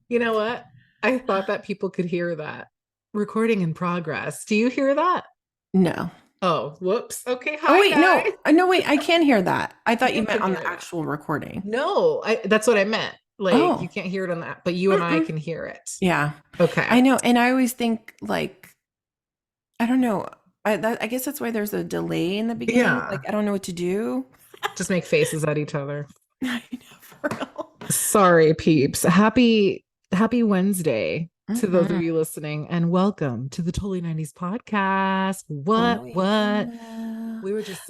You know what? I thought that people could hear that. Recording in progress. Do you hear that? No. Oh, whoops. Okay, Oh hi wait, guys. no. No, wait, I can hear that. I thought you You meant can on hear the that. actual recording. No, that's what I meant. Like you Oh. can't hear it on that, but you and I Mm-mm. can hear it. Yeah. Okay. I know. And I always think like I don't know. I guess that's why there's a delay in the beginning. Like Yeah. I don't know what to do. Just make faces at each other. I know for real. Sorry, peeps. Happy Wednesday to those of Hmm. you listening, and welcome to the Totally 90s podcast. What? Oh What? yeah. We were just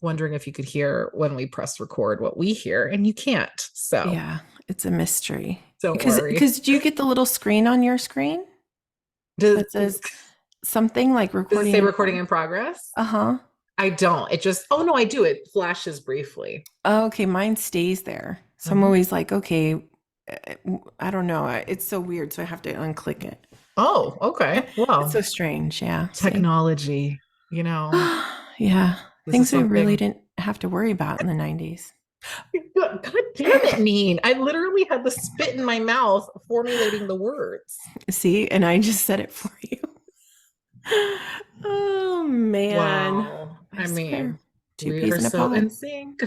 wondering if you could hear when we press record what we hear, and you can't. So Yeah, it's a mystery. don't Because worry. do you get the little screen on your screen Does that says something like does it recording say in recording progress? in progress? Uh-huh. I don't. It just, oh no, I do. It flashes briefly. Oh, okay, mine stays there. So I'm Mhm. always like, okay, I don't know. It's so weird, so I have to unclick it. Oh, okay. It's Well, so strange. Yeah. See? technology, Yeah. this is Things we really something. didn't have to worry about in the 90s. God damn it, Neen. I literally had the spit in my mouth formulating the words. See? And I just said it for you. Oh, man. Wow. I I swear. mean, Two we peas are in a so pod. in sync.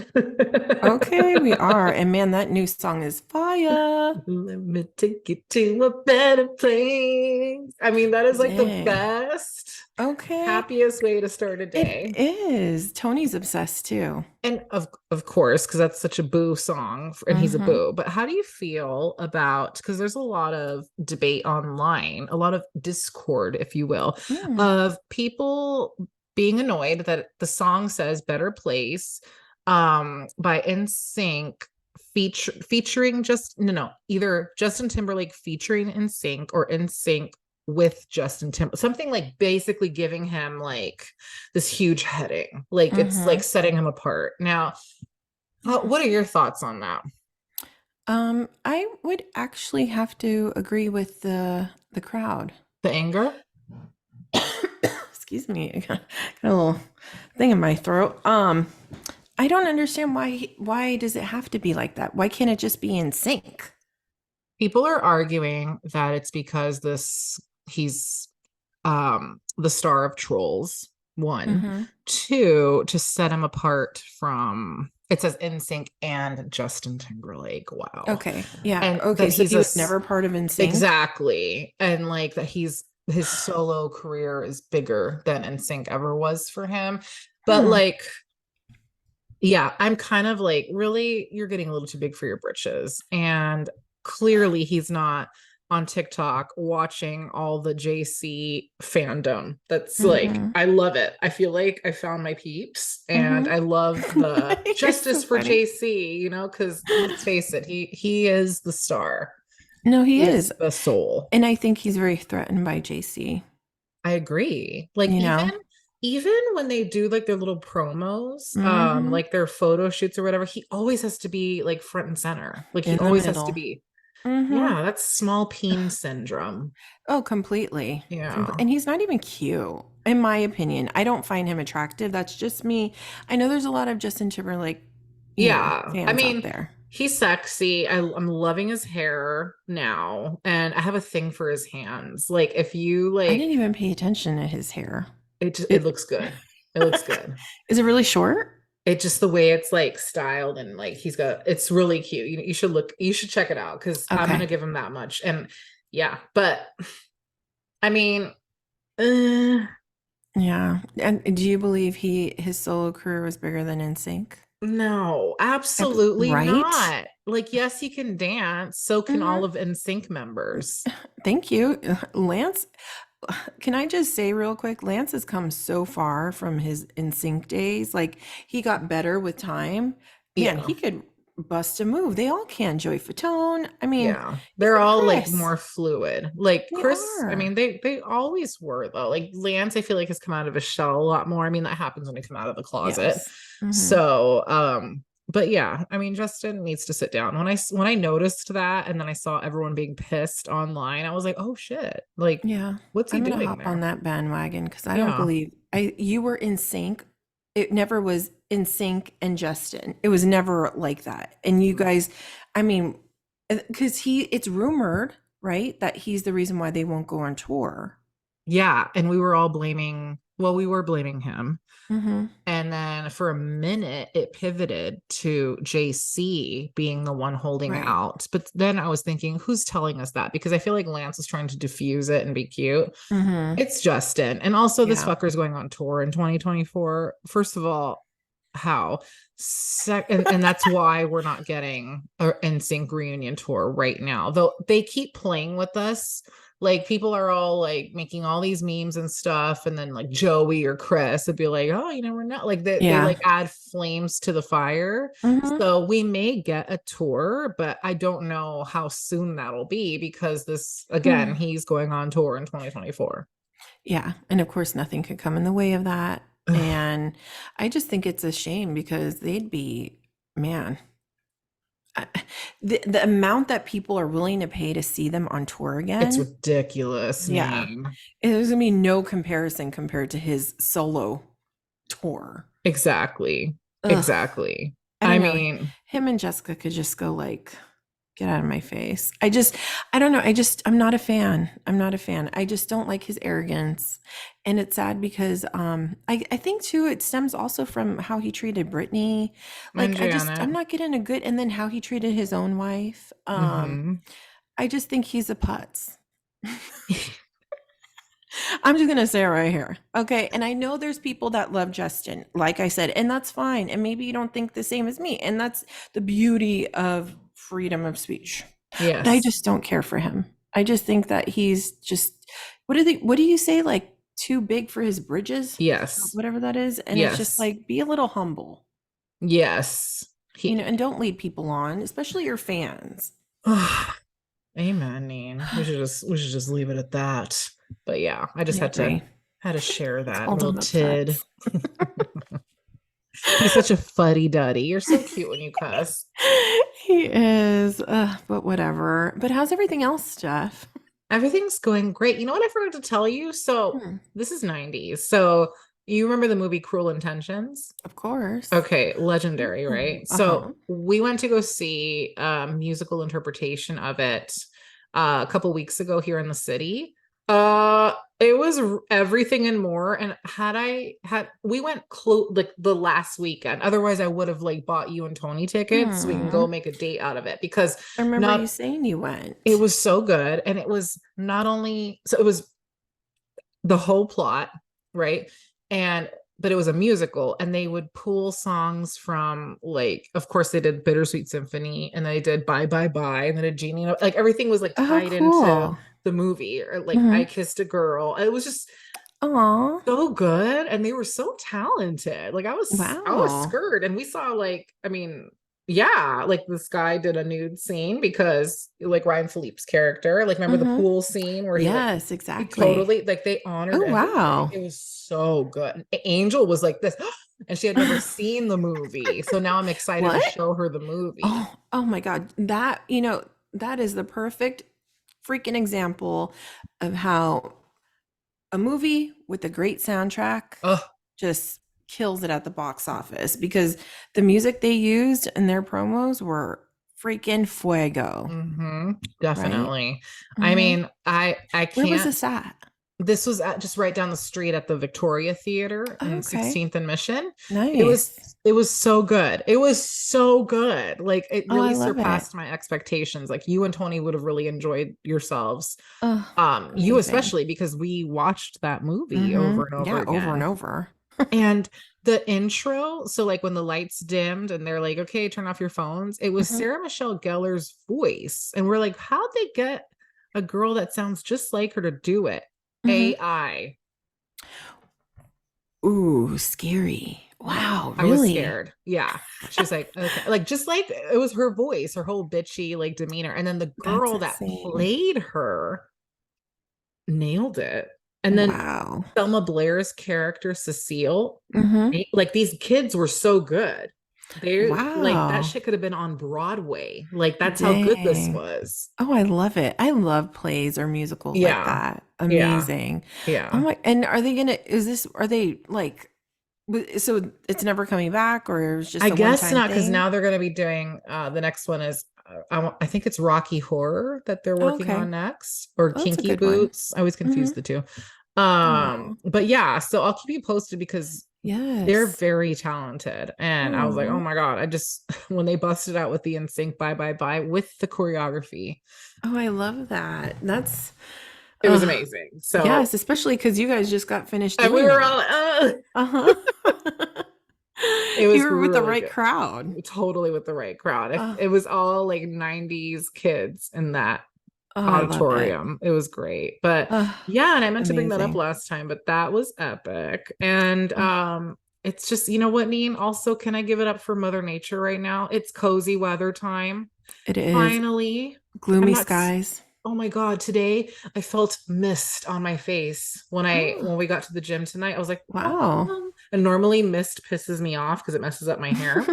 Okay, we are. And man, that new song is fire. Let me take you to a better place. I mean, that is like the Dang. best, Okay. happiest way to start a It day. is. Tony's obsessed too. And of course, because that's such a boo song, and he's a Mm-hmm. boo. But how do you feel about, because there's a lot of debate online, a lot of discord, if you will, Mm. of people being annoyed that the song says "Better Place" by NSYNC featuring just no, either Justin Timberlake featuring NSYNC or NSYNC with Justin Timberlake, something like basically giving him like this huge heading. Like it's Mm-hmm. like setting him apart. Now, what are your thoughts on that? I would actually have to agree with the crowd. The anger? Excuse me, I got a little thing in my throat. I don't understand why does it have to be like that? Why can't it just be in sync? People are arguing that it's because this he's the star of Trolls, one. Mm-hmm. Two, to set him apart from, it says NSYNC and Justin Timberlake. Wow. Okay, yeah, And okay. that So he's he a was never part of NSYNC. exactly. And like that he's his solo career is bigger than NSYNC ever was for him. But Hmm. like, yeah, I'm kind of like, really, you're getting a little too big for your britches. And clearly he's not on TikTok watching all the JC fandom. That's like, Mm-hmm. I love it. I feel like I found my peeps and I love Mm-hmm. the You're justice so for funny. JC, because let's face it, he is the star. No, he He is is, the soul. and I think he's very threatened by JC. I agree. Like You even know. even when they do like their little promos, Mm-hmm. like their photo shoots or whatever, he always has to be like front and center. Like he In the always has to middle. be. Mm-hmm. Yeah, that's small peen syndrome. Oh, completely. Yeah. And he's not even cute, in my opinion. I don't find him attractive. That's just me. I know there's a lot of Justin Timberlake, Yeah. I fans out mean, there. he's sexy. I'm loving his hair now, and I have a thing for his hands. Like if you I like didn't even pay attention to his hair. it It looks good. It looks good. is it really short? It just the way it's like styled and like he's got it's really cute. You should you should check it out because I'm Okay. gonna give him that much. And yeah, but I mean, uh, Yeah. And do you believe his solo career was bigger than NSYNC? no, absolutely Right? not. Like, yes, he can dance, so can all Hmm. of NSYNC members. Thank you. Lance, can I just say real quick, Lance has come so far from his NSYNC days. Like he got better with time. Man, Yeah, he could bust a move. They all can. Joey Fatone. I mean, yeah. They're even all like Chris. more fluid. Like They Chris, I are. mean, they always were though. Like Lance, I feel like has come out of his shell a lot more. I mean, that happens when you come out of the closet. Yes. Hmm. So, but yeah, I mean, Justin needs to sit down. When I noticed that, and then I saw everyone being pissed online, I was like, oh shit, like, Yeah. what's he I'm gonna doing hop on there? that bandwagon because I don't Yeah, believe you were in sync. It never was in sync and Justin. It was never like that. And you guys, I mean, Because it's rumored, right, that he's the reason why they won't go on tour. Yeah, and we were all blaming, well, we were blaming him. Mm-hmm. And then for a minute, it pivoted to JC being the one holding Right. out. But then I was thinking, who's telling us that? Because I feel like Lance is trying to diffuse it and be cute. Mm-hmm. It's Justin. And also, this Yeah. fucker's going on tour in 2024. First of all, how? And that's why we're not getting an NSYNC reunion tour right now. Though they keep playing with us. Like people are all like making all these memes and stuff, and then like Joey or Chris would be like, "Oh, you know, we're not like they Yeah. like add flames to the fire." Mm-hmm. So we may get a tour, but I don't know how soon that'll be because this again, Hmm. he's going on tour in 2024. Yeah. And of course, nothing could come in the way of that. And I just think it's a shame because they'd be, man, I- the amount that people are willing to pay to see them on tour It's again. ridiculous Yeah. name. There's gonna be no comparison compared to his solo tour. Exactly. Ugh. Exactly. I I don't know. mean, Him and Jessica could just go like, get out of my face. I don't know. I'm not a fan. I'm not a fan. I just don't like his arrogance. And it's sad because I think too it stems also from how he treated Brittany. and I'm Janet. not getting a good, and then how he treated his own wife. Hmm. I just think he's a putz. I'm just gonna say it right here. Okay. And I know there's people that love Justin, like I said, and that's fine. And maybe you don't think the same as me. And that's the beauty of freedom of speech. But I Yes. just don't care for him. I just think that he's just what do you say? Like too big for his bridges? Or Yes. whatever that is. And it's just Yes. like be a little humble, Yes. He and don't lead people on, especially your fans. Amen, Neen. We should just leave it at that. But yeah, I just I agree. had to share that Called little him a tid. putz. He's such a fuddy duddy. You're so cute when you cuss. He is, but whatever. But how's everything else, Jeff? Everything's going great. You know what I forgot to tell you? So Hmm, this is 90s. So you remember the movie Cruel Intentions? of course. Okay, legendary, Mhm. right? So Uh-huh. we went to go see a musical interpretation of it a couple weeks ago here in the city. It was everything and more. And had we went like the last weekend. Otherwise, I would have like bought you and Tony tickets so we can go Hmm. make a date out of it because I remember you not saying you it went. was so good. And it was not only so it was the whole plot, right? And but it was a musical and they would pull songs from like of course they did Bittersweet Symphony and they did Bye Bye Bye and then a Genie like everything was like Oh, tied into cool. the movie or like I Hmm. Kissed a Girl. It was just Aw. so good and they were so talented. Like I was Wow. scared and we saw like I mean yeah, like this guy did a nude scene because like Ryan Philippe's character, like remember the Hmm. pool scene where Yes, he exactly. totally like they honored Oh, everything. wow. It was so good. Angel was like this and she had never seen the movie. So now I'm excited to What? show her the movie. Oh my God. That is the perfect freaking example of how a movie with a great soundtrack Oh, just kills it at the box office because the music they used in their promos were freaking fuego, right? definitely. I Hmm. mean, I Where was can't this at? this was at just right down the street at the Victoria Theater Oh, in okay. 16th and Mission. It was Nice. it was so good. It was so good. Like it Oh, I really love it. surpassed my expectations. Like you and Tony would have really enjoyed yourselves. Oh, You amazing. especially because we watched that movie Hmm. over and over Yeah, over and again. over. And the intro, so like when the lights dimmed and they're like, okay, turn off your phones, it was Hmm. Sarah Michelle Gellar's voice. And we're like, how'd they get a girl that sounds just like her to do it? Hmm. AI. Ooh, scary. Wow, I was really? scared. Yeah. She was like, okay, like just like it was her voice, her whole bitchy like demeanor. And then the That's girl that insane. played her nailed it. And then Wow. Selma Blair's character, Cecile, Hmm. like these kids were so good. They like that Wow. shit could have been on Broadway. Like that's how good this Dang. was. Oh, I love it. I love plays or musicals like Yeah. that. Yeah. Amazing. Oh Yeah. my, and are they gonna, are they like, so it's never coming back or it was just I a guess one-time not because thing? now they're going to be doing the next one is I think it's Rocky Horror that they're Oh, working okay. on next, or Well, that's a Kinky good one. Boots. I always confuse Mhm. the two. Aw. But yeah, so I'll keep you posted because they're Yes. very talented. And I was like, oh Aw. my God, I just when they busted out with the NSYNC Bye Bye Bye with the choreography, Oh, I love that. That's it was amazing. So yes, especially because you guys just got finished and we doing were that. all Uh-huh. it You was were with the really right good. crowd. Totally with the right crowd. Oh, It was all like 90s kids in that I love it. auditorium. It was great. But Oh, yeah, and I meant to bring that up amazing. last time, but that was epic. And Oh, it's just, you know what, Neen? Also, can I give it up for Mother Nature right now? It's cozy weather time. it is Finally. I'm gloomy not skies. Oh my God, today I felt mist on my face Oh, when we got to the gym tonight. I was like, wow. and normally mist pisses me off because it messes up my hair.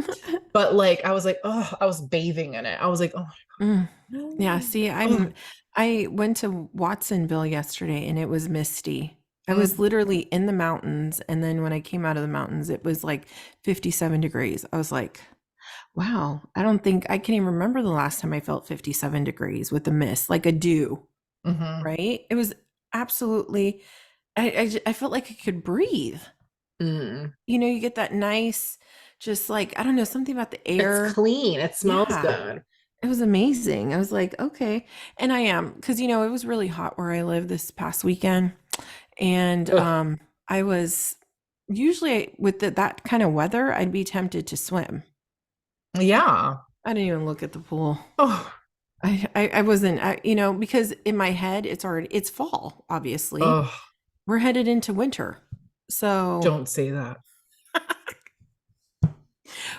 But like I was like, oh, I was bathing in it. I was like, oh Mm. my God, Yeah, no. see, Oh, I went to Watsonville yesterday and it was misty. I was mm. literally in the mountains, and then when I came out of the mountains, it was like 57 degrees. I was like, wow, I don't think I can even remember the last time I felt 57 degrees with the mist, like a dew, Mhm. right? It was absolutely, I felt like I could breathe. Mm. You know, you get that nice, just like, I don't know, something about the It's air. clean. It smells Yeah. good. It was amazing. I was like, okay. And I am, because, it was really hot where I live this past weekend. And Ugh. I was usually with that kind of weather, I'd be tempted to swim. Yeah. I didn't even look at the pool. Oh, I wasn't, because in my head, it's fall, obviously. oh, We're headed into winter. So, don't say that.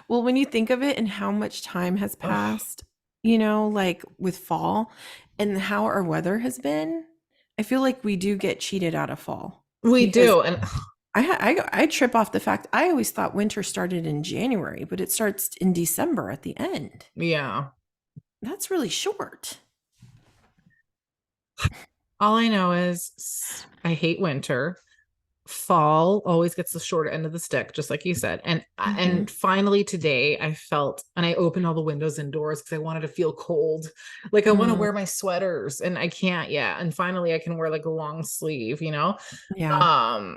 well, when you think of it and how much time has Oh, passed, like with fall and how our weather has been, I feel like we do get cheated out of fall we because do. And I trip off the fact I always thought winter started in January, but it starts in December at the end. yeah. That's really short. All I know is I hate winter. Fall always gets the short end of the stick, just like you said. Hmm. And finally today I felt, and I opened all the windows indoors because I wanted to feel cold. Like I want to Mm, wear my sweaters and I can't yet. And finally I can wear like a long sleeve, you know? yeah.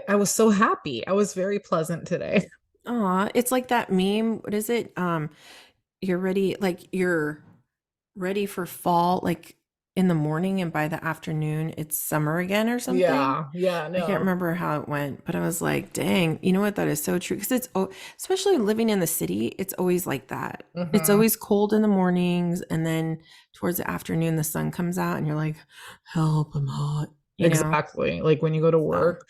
I was so happy. I was very pleasant today. Aw, it's like that meme. What is it? You're ready for fall, like in the morning, and by the afternoon, it's summer again or something. Yeah, yeah, I can't no. remember how it went, but I was like, dang, you know what? That is so true. Because especially living in the city, it's always like that. It's Hmm. always cold in the mornings, and then towards the afternoon, the sun comes out, and you're like, help, I'm hot, Exactly. Like when you go to So, work,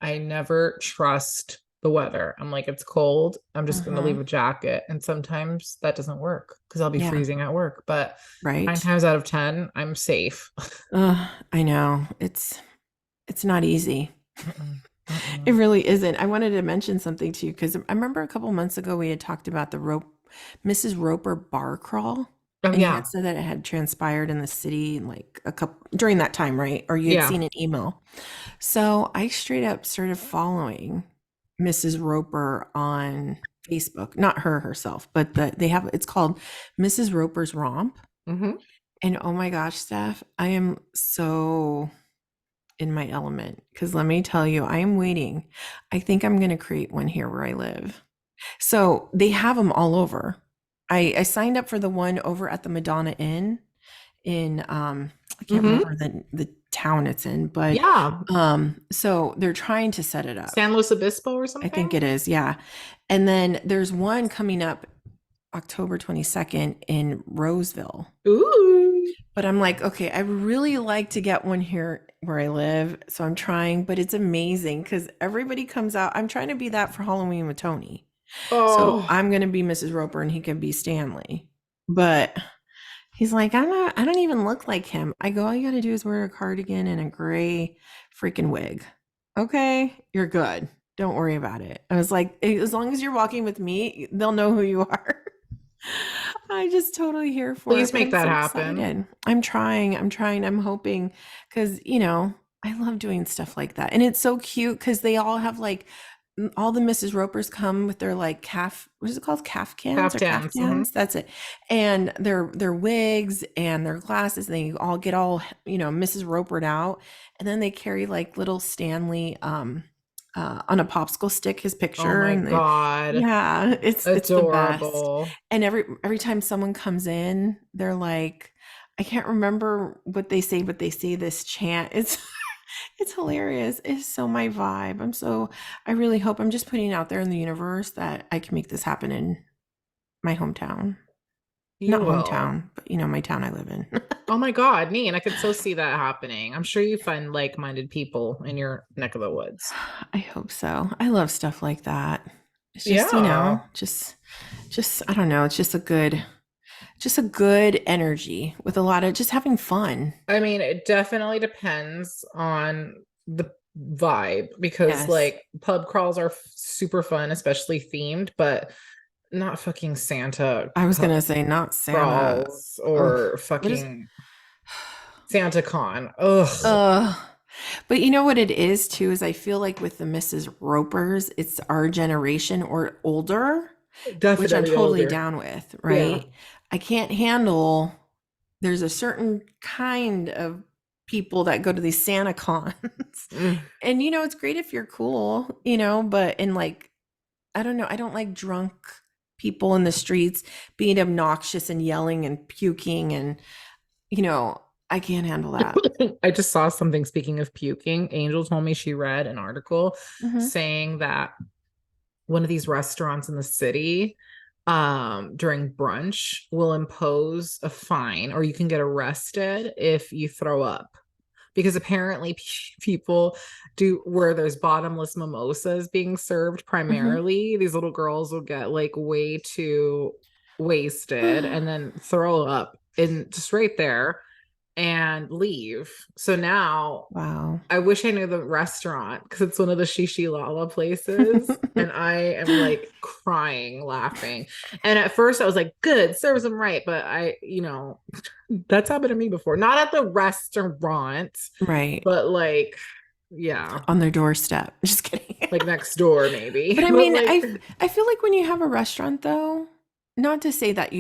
I never trust the weather. I'm like, it's cold. I'm just going to uh-huh. leave a jacket. And sometimes that doesn't work because I'll be Yeah, freezing at work. But nine right. times out of 10, I'm safe. I know. It's not easy. Mm-mm, It mm-mm. really isn't. I wanted to mention something to you because I remember a couple months ago we had talked about the Mrs. Roper bar crawl, Oh, and you had yeah. said that it had transpired in the city like a couple during that time, right? Or you had Yeah. seen an email. So I straight up started following Mrs. Roper on Facebook. Not her herself, but it's called Mrs. Roper's Romp. Hmm. And oh my gosh, Steph, I am so in my element because let me tell you, I am waiting. I think I'm going to create one here where I live. So they have them all over. I signed up for the one over at the Madonna Inn in I can't Hmm. remember the town it's in, but Yeah. so they're trying to set it up. San Luis Obispo or I think something. it is, yeah. And then there's one coming up October 22nd in Roseville. Ooh. But I'm like, okay, I really like to get one here where I live. So I'm trying, but it's amazing because everybody comes out. I'm trying to be that for Halloween with Tony. So Oh, I'm going to be Mrs. Roper and he can be Stanley. But he's like, I don't even look like him. I go, all you got to do is wear a cardigan and a gray freaking wig. Okay, you're good. Don't worry about it. I was like, as long as you're walking with me, they'll know who you are. I just totally here for it, please but make I'm that so happen. excited. I'm trying, I'm hoping because, I love doing stuff like that. And it's so cute because they all have like all the Mrs. Ropers come with their like what is it called? Calf cans or Caftans. Hmm. caftans? That's it. And their wigs and their glasses, and they all get all, Mrs. Ropered out. And then they carry like little Stanley on a popsicle stick, his Oh picture. my And they, God. yeah, it's the best. Adorable. And every time someone comes in, they're like, I can't remember what they say, but they say this chant. It's hilarious. It's so my vibe. I really hope, I'm just putting it out there in the universe that I can make this happen in my hometown. You Not will. hometown, but my town I live in. Oh my God, neat. I could so see that happening. I'm sure you find like-minded people in your neck of the woods. I hope so. I love stuff like that. It's just, Yeah. just I don't know, it's just a good energy with a lot of just having fun. I mean, it definitely depends on the vibe because Yes. like pub crawls are super fun, especially themed, but not fucking Santa I was gonna say not Santa. crawls Ugh. or What is fucking Santa Con. Ugh. But you know what it is too, is I feel like with the Mrs. Ropers, it's our generation or older, which I'm Definitely totally older. down with, Yeah. right? I can't handle, there's a certain kind of people that go to these Santa cons. Mm. And it's great if you're cool, but in like, I don't know, I don't like drunk people in the streets being obnoxious and yelling and puking and I can't handle that. I just saw something, speaking of puking. Angel told me she read an article Hmm. saying that one of these restaurants in the city during brunch will impose a fine or you can get arrested if you throw up because apparently people do where there's bottomless mimosas being served Hmm. primarily these little girls will get like way too wasted and then throw up in just right there and leave. So now Wow. I wish I knew the restaurant because it's one of the Shishi Lala places. And I am like crying, laughing. And at first I was like, good, serves them right. But that's happened to me before. Not at the restaurant, Right. but like, yeah, On their doorstep. Just kidding. like next door, maybe. But I But mean, like, I feel like when you have a restaurant though, not to say that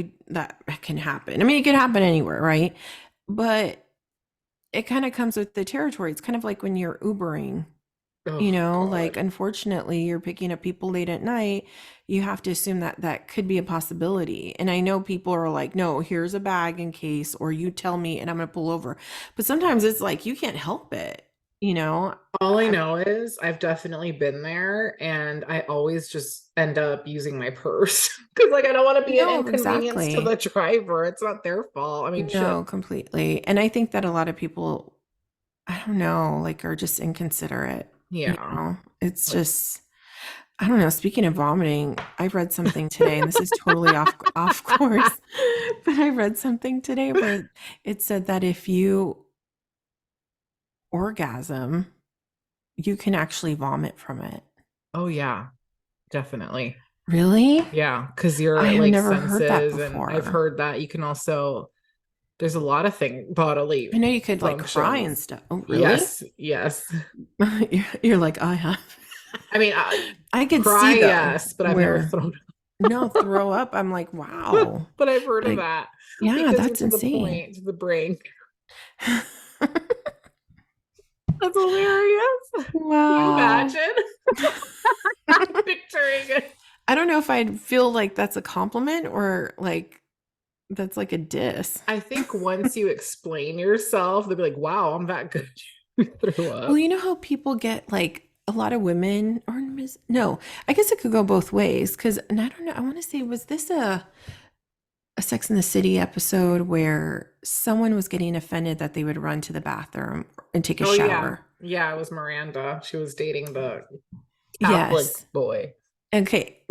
can happen. I mean, it can happen anywhere, right? But it kind of comes with the territory. It's kind of like when you're Ubering, oh like God. unfortunately you're picking up people late at night. You have to assume that that could be a possibility. And I know people are like, no, here's a bag in case, or you tell me and I'm going to pull over. But sometimes it's like, you can't help it, you know? All I I, know is I've definitely been there and I always just end up using my purse because like I don't want to be an no, inconvenience to exactly. the driver. It's not their fault. I mean, shit. No, completely. And I think that a lot of people, I don't know, like are just inconsiderate, Yeah. It's Like just, I don't know. Speaking of vomiting, I read something today, and this is totally off course, but I read something today where it said that if you orgasm, you can actually vomit from it. oh yeah, definitely. Really? Yeah, because I your have like never heard that senses and I've before. heard that you can also there's a lot of thing bodily I know you could like cry and functions. stuff. Oh, really? Yes, yes. You're like, I have. I mean, I I could cry, see though yes, but I've never where thrown no throw up. I'm like, wow. but I've heard of Like, that yeah, because you're that's to the insane. point, to the brain. That's hilarious. Can you Wow. imagine? I'm picturing it. I don't know if I'd feel like that's a compliment or like that's like a diss. I think once you explain yourself, they'll be like, wow, I'm that good. You threw Well, up. you know how people get like a lot of women or no, I guess it could go both ways because, and I don't know, I want to say, was this a Sex in the City episode where someone was getting offended that they would run to the bathroom and take a Oh yeah. shower? Yeah, it was Miranda. She was dating the Catholic Yes. boy. Okay.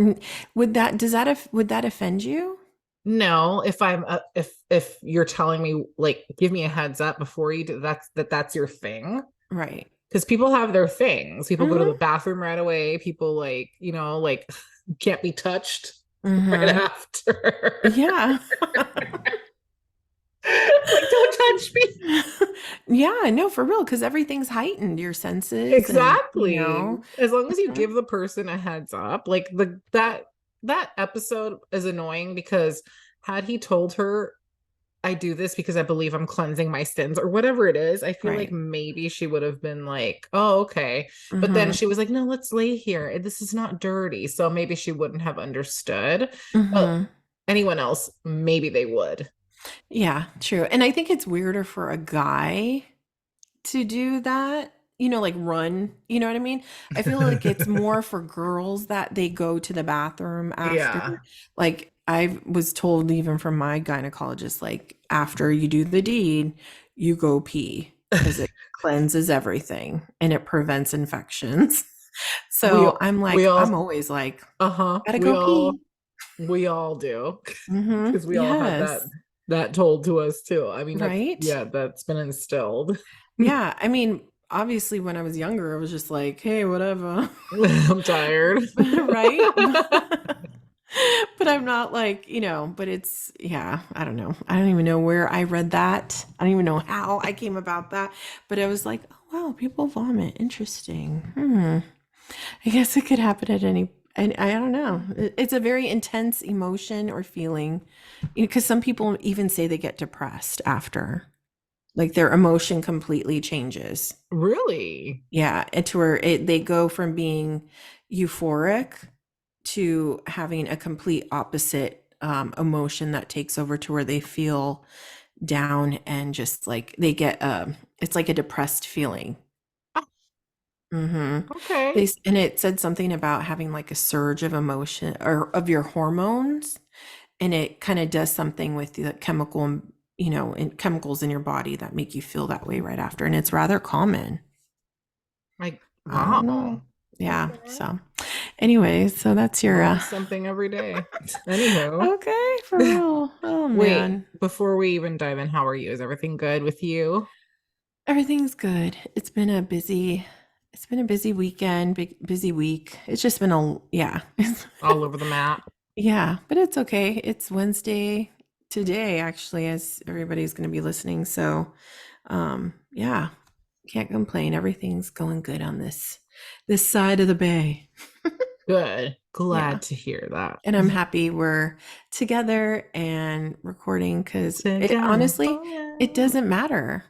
Would that offend you? No, if I'm if you're telling me like give me a heads up before you do that's your thing. Right. Because people have their things. People go to the Mm-hmm. bathroom right away. People like, like can't be touched right Mm-hmm. after. Yeah. Like, don't touch me. Yeah, no, for real, because everything's heightened, your senses and, Exactly. As long as you mhm, give the person a heads up, like that episode is annoying because had he told her I do this because I believe I'm cleansing my sins or whatever it is, I feel like right. maybe she would have been like, "Oh, okay." But then Mhm, she was like, "No, let's lay here. This is not dirty." So maybe she wouldn't have understood. But mhm. anyone else, maybe they would. Yeah, true, and I think it's weirder for a guy to do that, like run, you know what I mean? I feel like it's more for girls that they go to the bathroom after. Yeah. Like I was told even from my gynecologist, like after you do the deed, you go pee because it cleanses everything and it prevents infections. We So I'm we like, I'm all always like, uh-huh. gotta go pee. We all do. Mm-hmm. Because we all had Yes. that told to us too. I mean, that's Right. yeah, that's been instilled. Yeah. I mean, obviously when I was younger, I was just like, hey, whatever. I'm tired. Right? But I'm not like, but it's, yeah, I don't know. I don't even know where I read that. I don't even know how I came about that. But I was like, oh, wow, people vomit. Interesting. I guess it could happen at any, I don't know. It's a very intense emotion or feeling, because some people even say they get depressed after, like their emotion completely changes. Really? Yeah, and to where they go from being euphoric to having a complete opposite emotion that takes over, to where they feel down and just like they get it's like a depressed feeling. Ah, hmm okay. and it said something about having like a surge of emotion or of your hormones, and it kind of does something with the chemical, and chemicals in your body that make you feel that way right after, and it's rather common. Like, I don't know. wow. Yeah. Okay. So, anyway, so that's your Learn something every day. Anywho, okay, for real. Oh wait, man. before we even dive in, how are you? Is everything good with you? Everything's good. It's been a busy weekend, big busy week. It's just been yeah. All over the map? Yeah, but it's okay. It's Wednesday today actually, as everybody's going to be listening. So, yeah, can't complain. Everything's going good on this side of the bay. Good. Yeah. Glad to hear that. And I'm happy we're together and recording, because it Together. honestly, Oh it yeah. doesn't matter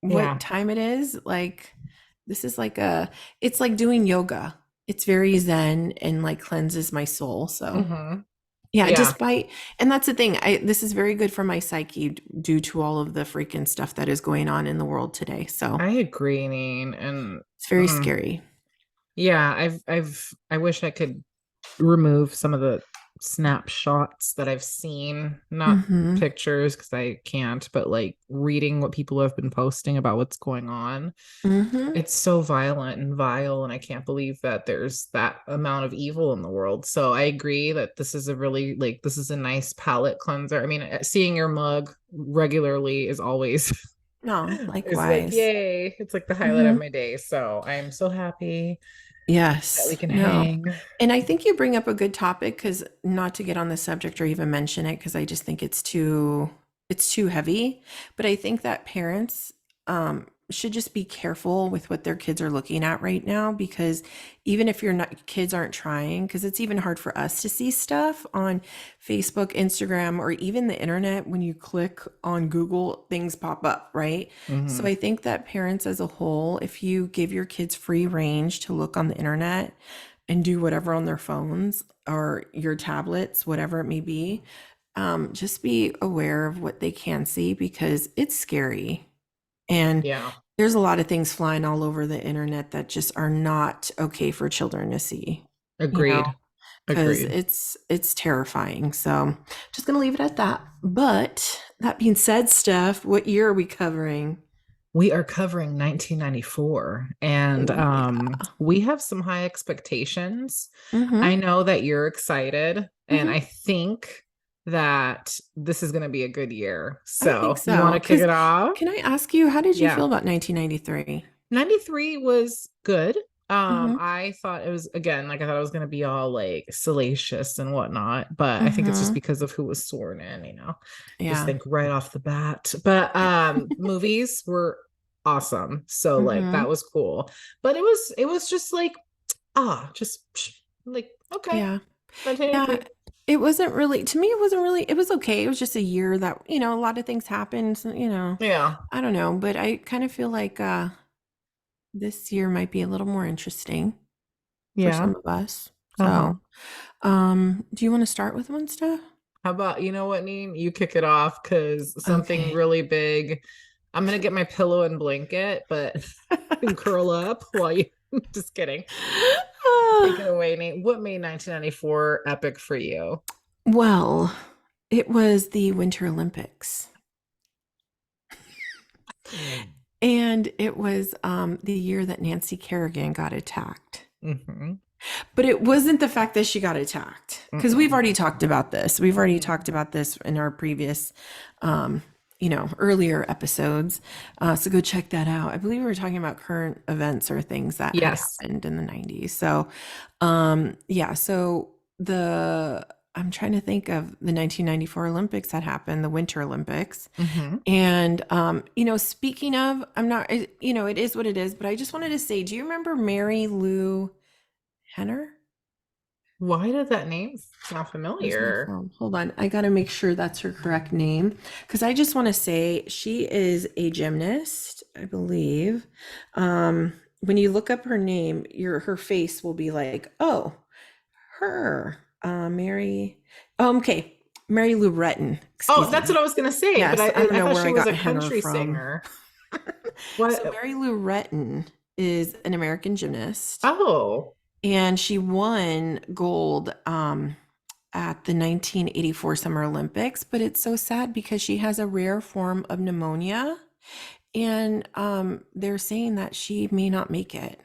what Yeah. time it is. Like, this is like it's like doing yoga. It's very zen and like cleanses my soul. So, hmm yeah, Yeah. and that's the thing. This is very good for my psyche due to all of the freaking stuff that is going on in the world today. So, I agree, Neen. And it's very mm, scary. yeah, I wish I could remove some of the snapshots that I've seen, not Mhm. pictures because I can't, but like reading what people have been posting about what's going on. Mhm. It's so violent and vile, and I can't believe that there's that amount of evil in the world. So I agree that this is a really like this is a nice palate cleanser. I mean, seeing your mug regularly is always No, is like likewise. yay. It's like the highlight of Mhm. my day. So I'm so happy that we Yes. can No. hang. And I think you bring up a good topic, because not to get on the subject or even mention it, because I just think it's too heavy. But I think that parents should just be careful with what their kids are looking at right now, because even if kids aren't trying, because it's even hard for us to see stuff on Facebook, Instagram, or even the internet. When you click on Google, things pop up, right? So Mhm. I think that parents as a whole, if you give your kids free range to look on the internet and do whatever on their phones or your tablets, whatever it may be, just be aware of what they can see, because it's scary. And Yeah. there's a lot of things flying all over the internet that just are not okay for children to see, you know, Agreed. because Agreed. it's terrifying. So just gonna leave it at that. But that being said, Steph, what year are we covering? We are covering 1994 and Oh yeah. we have some high expectations. I Mm-hmm. know that you're excited and Mm-hmm. I think that this is going to be a good year. I think So, you want so. to kick Because it off? can I ask you, how did you Yeah. feel about 1993? 93 was good. Mm-hmm. I thought it was again, like I thought it was gonna be all like salacious and whatnot, but I think it's just Mm-hmm. because of who was sworn in, just Yeah. think right off the bat. But movies were awesome. So like Mm-hmm. that was cool. But it was just like just like okay, Yeah. Yeah. 1983. It wasn't really, to me, it wasn't really, it was okay. It was just a year that, a lot of things happened, so, Yeah. I don't know, but I kind of feel like this year might be a little more interesting for Yeah. some of us. Uh-huh. So, do you want to start with one stuff? How about, you know what, Neen? You kick it off because something Okay. really big. I'm gonna get my pillow and blanket, but you can curl up while you just kidding. Take it away, Nate. What made 1994 epic for you? Well, it was the Winter Olympics. And it was the year that Nancy Kerrigan got attacked. Mm-hmm. But it wasn't the fact that she got attacked, because we've Mm-mm. already talked about this. We've already Mm-hmm. talked about this in our previous, um, earlier episodes. So go check that out. I believe we were talking about current events or things that had Yes. happened in the 90s. So, yeah. So I'm trying to think of the 1994 Olympics that happened, the Winter Olympics. Mm-hmm. And, speaking of, I'm not, it is what it is, but I just wanted to say, do you remember Mary Lou Henner? Why did that name sound Where's my familiar? phone? Hold on. I got to make sure that's her correct name. Because I just want to say she is a gymnast, I believe. When you look up her name, her face will be like, oh, her. Mary. Oh, okay. Mary Lou Retton. Oh, Excuse that's what me. I was gonna say, but Yes, I don't I know thought where she I was got a Henner country from. singer. So What? Mary Lou Retton is an American gymnast, Oh, and she won gold at the 1984 Summer Olympics. But it's so sad because she has a rare form of pneumonia, and they're saying that she may not make it.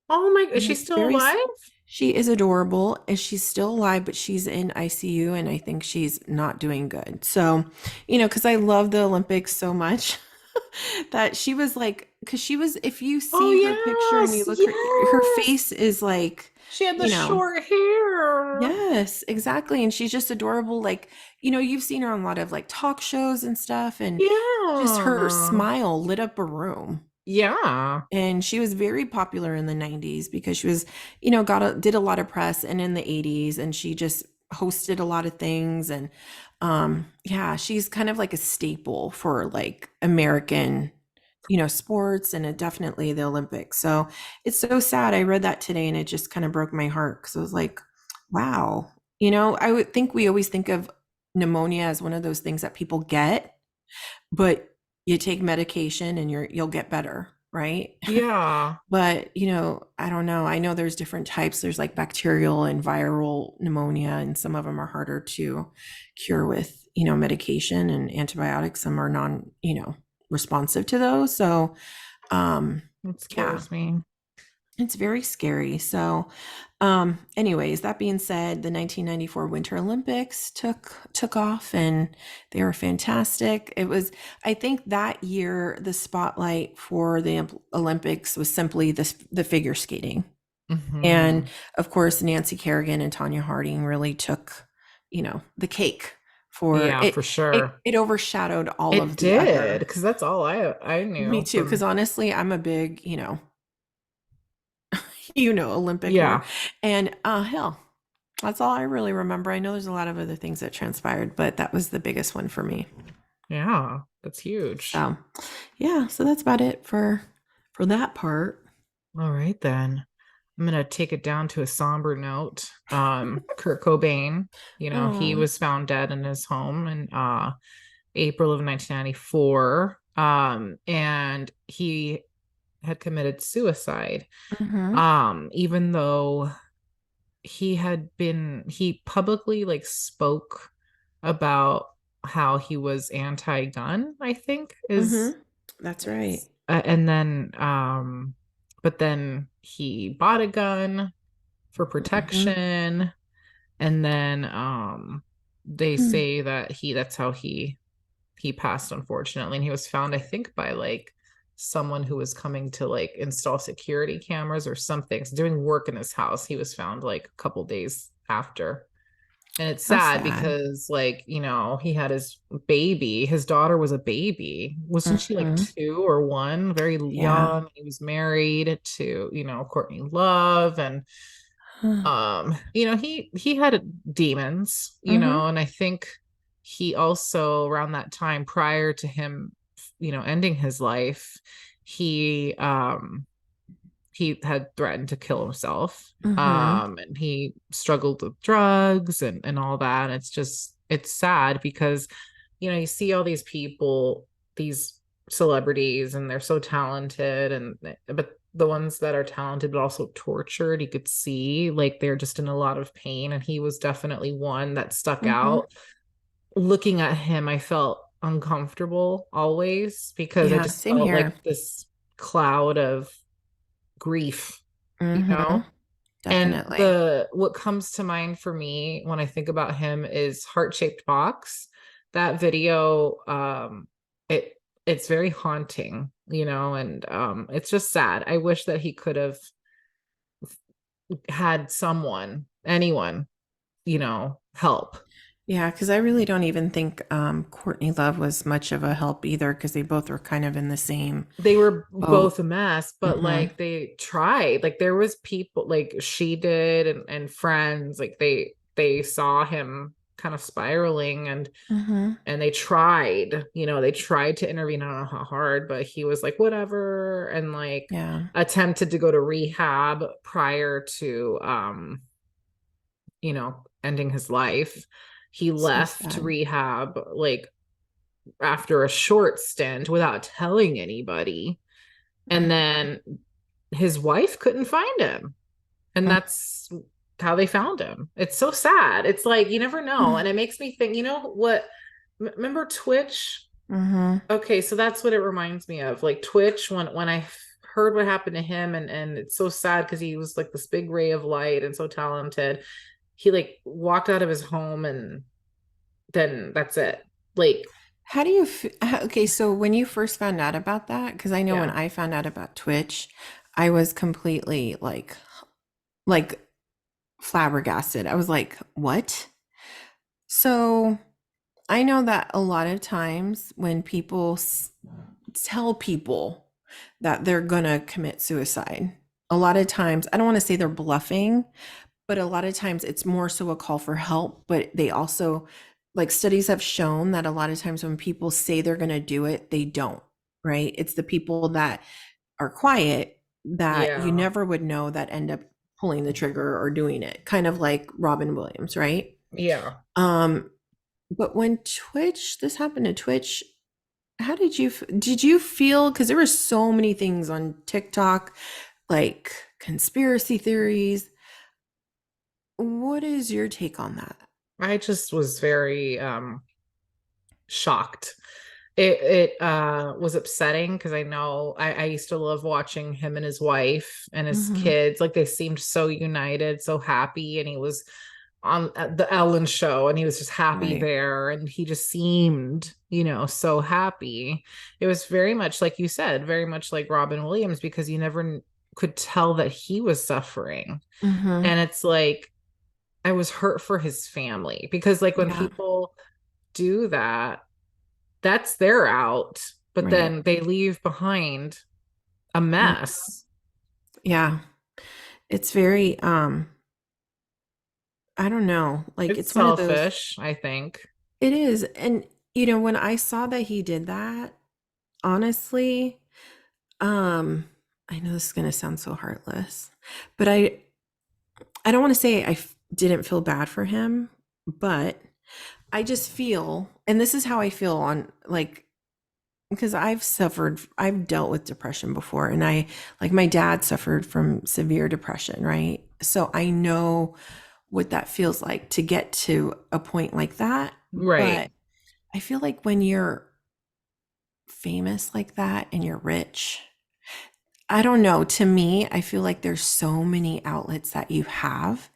oh my, is And she it's still alive? she is adorable, and she's still alive, but she's in ICU, and I think she's not doing good. So, because I love the Olympics so much, that she was like, because she was, if you Oh see her picture and you yes, look her yes. face is like, She had the you know, short hair. yes, exactly. And she's just adorable. Like, you've seen her on a lot of like talk shows and stuff, and just her Yeah. smile lit up a room. Yeah. And she was very popular in the 90s because she was, did a lot of press, and in the 80s, and she just hosted a lot of things. And yeah, she's kind of like a staple for like American, sports, and definitely the Olympics. So it's so sad. I read that today and it just kind of broke my heart, because I was like, wow. I would think we always think of pneumonia as one of those things that people get, but you take medication and you'll get better, right? Yeah. But, I don't know. I know there's different types. There's like bacterial and viral pneumonia, and some of them are harder to cure with, medication and antibiotics. Some are responsive to those. So, um, It yeah, scares me. it's very scary. So, anyways, that being said, the 1994 Winter Olympics took off, and they were fantastic. It was, I think that year the spotlight for the Olympics was simply the figure skating. And Hmm. of course, Nancy Kerrigan and Tanya Harding really took, the cake for Yeah, it. for sure. It overshadowed all It of the did, other. because that's all I Me knew too, because from. honestly, I'm a big, Olympic whore. Yeah. And hell, that's all I really remember. I know there's a lot of other things that transpired, but that was the biggest one for me. Yeah. That's huge. So, yeah, so that's about it for that part. All right then. I'm gonna take it down to a somber note. Kurt Cobain, he Oh. was found dead in his home in April of 1994. And he had committed suicide. Mhm. Even though he publicly like spoke about how he was anti-gun, I think is Mhm. That's right. and then but then he bought a gun for Mhm. protection, and then they Hmm. say that that's how he passed, unfortunately. And he was found, I think, by like someone who was coming to like install security cameras or something, so doing work in his house. He was found like a couple days after. And it's How sad sad. because, like, he had his baby. His daughter was a baby. Wasn't she like Hmm. 2 or 1? Very Yeah. young. He was married to, Courtney Love. And he had demons, Hmm. and I think he also, around that time prior to him, ending his life, he he had threatened to kill himself. Hmm. And he struggled with drugs and all that. And it's sad because, you see all these people, these celebrities, and they're so talented, but the ones that are talented but also tortured, you could see like they're just in a lot of pain. And he was definitely one that stuck Hmm. out. Looking at him, I felt uncomfortable always because I Yeah, just same felt like here. this cloud of grief, you Hmm. know? And Definitely. the what comes to mind for me when I think about him is Heart-Shaped Box. That video, it it's very haunting, and it's just sad. I wish that he could have had someone, anyone, help. Yeah, because I really don't even think Courtney Love was much of a help either, because they both were kind of in the same They were boat. both a mess, but Hmm. like they tried. Like there was people, like she did, and friends, like they saw him kind of spiraling, Hmm. and they tried to intervene. I don't know how hard, but he was like whatever, and like Yeah, attempted to go to rehab prior to ending his life. He so left sad. rehab like after a short stint without telling anybody, and then his wife couldn't find him, and that's how they found him. It's so sad. It's like you never know, and it makes me think, what, remember Twitch? Hmm. Okay, so that's what it reminds me of, like Twitch, when I heard what happened to him, and it's so sad because he was like this big ray of light and so talented. He like walked out of his home, and then that's it. Like, How do you okay, so when you first found out about that, because I know when yeah. I found out about Twitch, I was completely like flabbergasted. I was like, what? So I know that a lot of times when people tell people that they're gonna commit suicide, a lot of times, I don't want to say they're bluffing, but a lot of times it's more so a call for help. But they also, like, studies have shown that a lot of times when people say they're gonna do it, they don't, right? It's the people that are quiet that you Yeah. never would know that end up pulling the trigger or doing it, kind of like Robin Williams, right? Yeah. Um, but when this happened to Twitch, how did you feel? Because there were so many things on TikTok, like conspiracy theories. What is your take on that? I just was very shocked. It was upsetting because I know I used to love watching him and his wife and his Hmm. kids. Like they seemed so united, so happy, and he was on the Ellen show, and he was just happy Right. there, and he just seemed, so happy. It was very much like you said, very much like Robin Williams, because you never could tell that he was suffering. Hmm. And it's like I was hurt for his family because, like, when Yeah. people do that, that's their out, but Right. then they leave behind a Mm. mess. Yeah. It's very, I don't know. Like, It's it's one of those, selfish, I think. it is. And, when I saw that he did that, honestly, um, I know this is going to sound so heartless, but I don't want to say didn't feel bad for him, but I just feel, and this is how I feel on, like, because I've dealt with depression before, and like, my dad suffered from severe depression, right? So I know what that feels like to get to a point like that. Right. But I feel like when you're famous like that and you're rich, I don't know. To me, I feel like there's so many outlets that you have,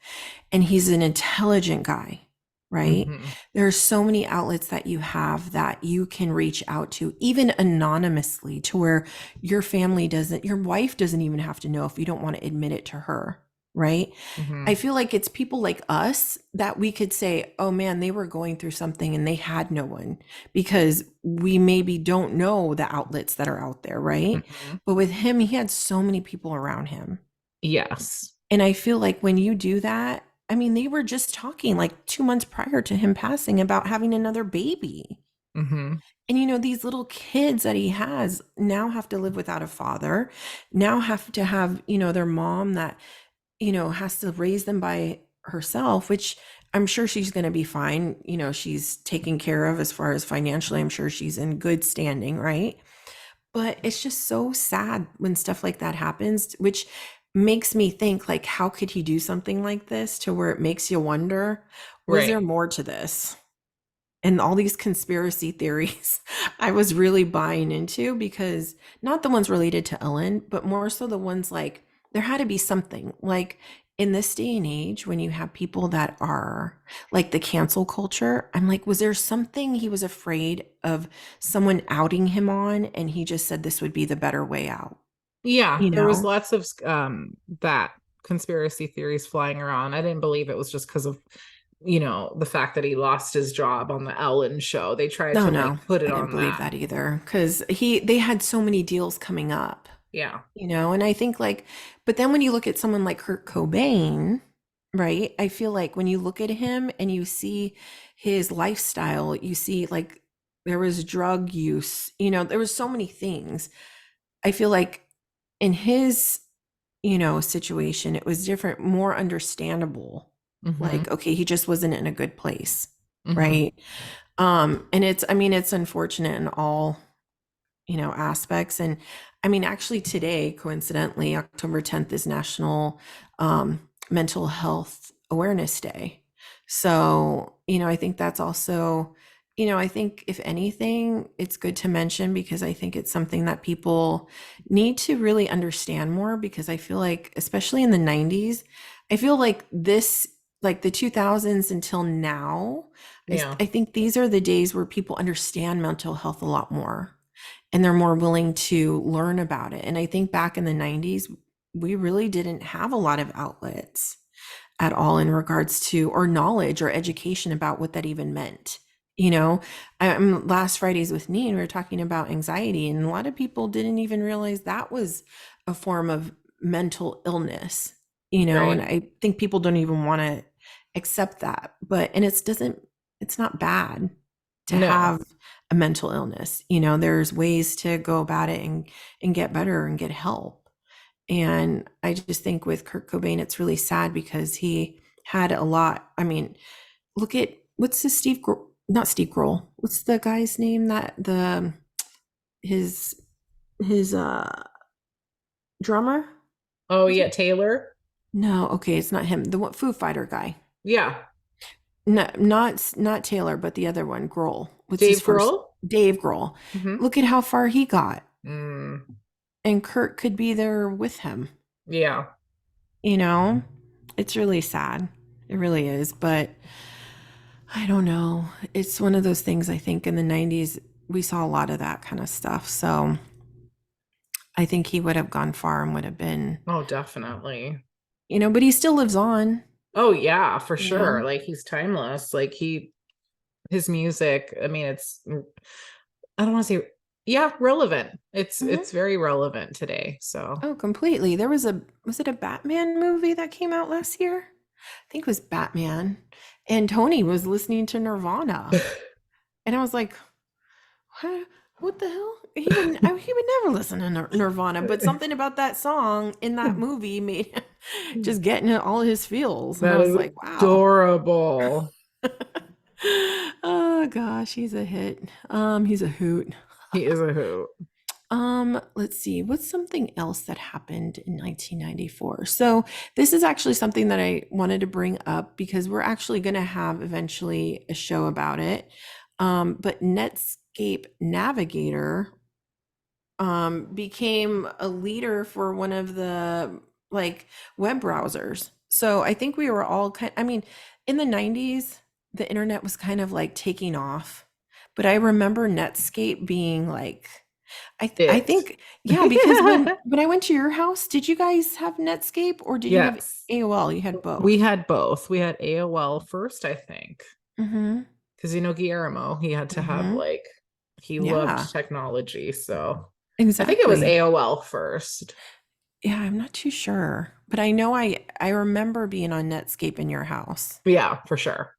and he's an intelligent guy, right? Hmm. There are so many outlets that you have that you can reach out to, even anonymously, to where your wife doesn't even have to know if you don't want to admit it to her. right? I Hmm. feel like it's people like us that we could say, oh man, they were going through something and they had no one, because we maybe don't know the outlets that are out there, right? Hmm. But with him, he had so many people around him. Yes. And I feel like when you do that, I mean, they were just talking like 2 months prior to him passing about having another baby. Hmm. And these little kids that he has now have to live without a father, now have to have, their mom that, has to raise them by herself, which I'm sure she's going to be fine. She's taken care of as far as financially. I'm sure she's in good standing, right? But it's just so sad when stuff like that happens, which makes me think, like, how could he do something like this, to where it makes you wonder, was there Right. more to this? And all these conspiracy theories I was really buying into, because not the ones related to Ellen, but more so the ones like, there had to be something like, in this day and age when you have people that are like the cancel culture. I'm like, was there something he was afraid of someone outing him on, and he just said this would be the better way out, Yeah, you there was know? lots of that conspiracy theories flying around. I didn't believe it was just because of, the fact that he lost his job on the Ellen show. They tried No, to like no, put it I didn't on believe that. that either, because they had so many deals coming up. Yeah. And I think, like, but then when you look at someone like Kurt Cobain, right? I feel like when you look at him and you see his lifestyle, you see like there was drug use, there was so many things. I feel like in his, situation, it was different, more understandable. Hmm. Like, okay, he just wasn't in a good place, Hmm. right? And I mean, it's unfortunate in all aspects. And I mean, actually today, coincidentally, October 10th is National Mental Health Awareness Day. So, I think that's also, I think if anything, it's good to mention, because I think it's something that people need to really understand more, because I feel like, especially in the 90s, I feel like this, like the 2000s until now, Yeah. I think these are the days where people understand mental health a lot more, and they're more willing to learn about it. And I think back in the 90s, we really didn't have a lot of outlets at all in regards to, or knowledge or education about what that even meant. You know, I'm last Fridays with me, and we were talking about anxiety, and a lot of people didn't even realize that was a form of mental illness, and Right. I think people don't even want to accept that. But, and it's not bad to No. have a mental illness. There's ways to go about it, and get better and get help. And I just think with Kurt Cobain, it's really sad, because he had a lot. I mean, look at, what's the not Steve Grohl. What's the guy's name that his his drummer? Oh Was yeah, it? Taylor. No, okay, it's not him. The Foo Fighter guy. Yeah. No, not Taylor, but the other one, Grohl. What's his Dave first? Grohl. Dave Grohl. Hmm. Look at how far he got, Mm. and Kurt could be there with him. Yeah. You know, it's really sad. It really is. But I don't know. It's one of those things. I think in the 90s, we saw a lot of that kind of stuff. So I think he would have gone far and would have been, Oh, definitely. but he still lives on, Oh yeah, for you sure. know? Like he's timeless. Like his music, I mean, I don't want to say, yeah, relevant. It's Mhm. it's very relevant today. So Oh, completely. Was it a Batman movie that came out last year? I think it was Batman. And Tony was listening to Nirvana. And I was like, what? What the hell? He would never listen to Nirvana, but something about that song in that movie made him just getting all his feels. And I that was is like, wow. adorable. Oh gosh, he's a hit. He's a hoot. He is a hoot. Let's see, what's something else that happened in 1994? So this is actually something that I wanted to bring up, because we're actually going to have eventually a show about it. But Netscape Navigator became a leader for one of the, like, web browsers. So I think we were all I mean, in the 90s, the internet was kind of like taking off, but I remember Netscape being like I It. think, yeah, because when I went to your house, did you guys have Netscape or did you have Yes. AOL? You had We both. had both. We had AOL first, I think. Mhm. Because Guillermo, he had to have Mhm. like he Yeah, loved technology. So I think it was exactly. AOL first. Yeah, I'm not too sure, but I know I remember being on Netscape in your house. Yeah, for sure.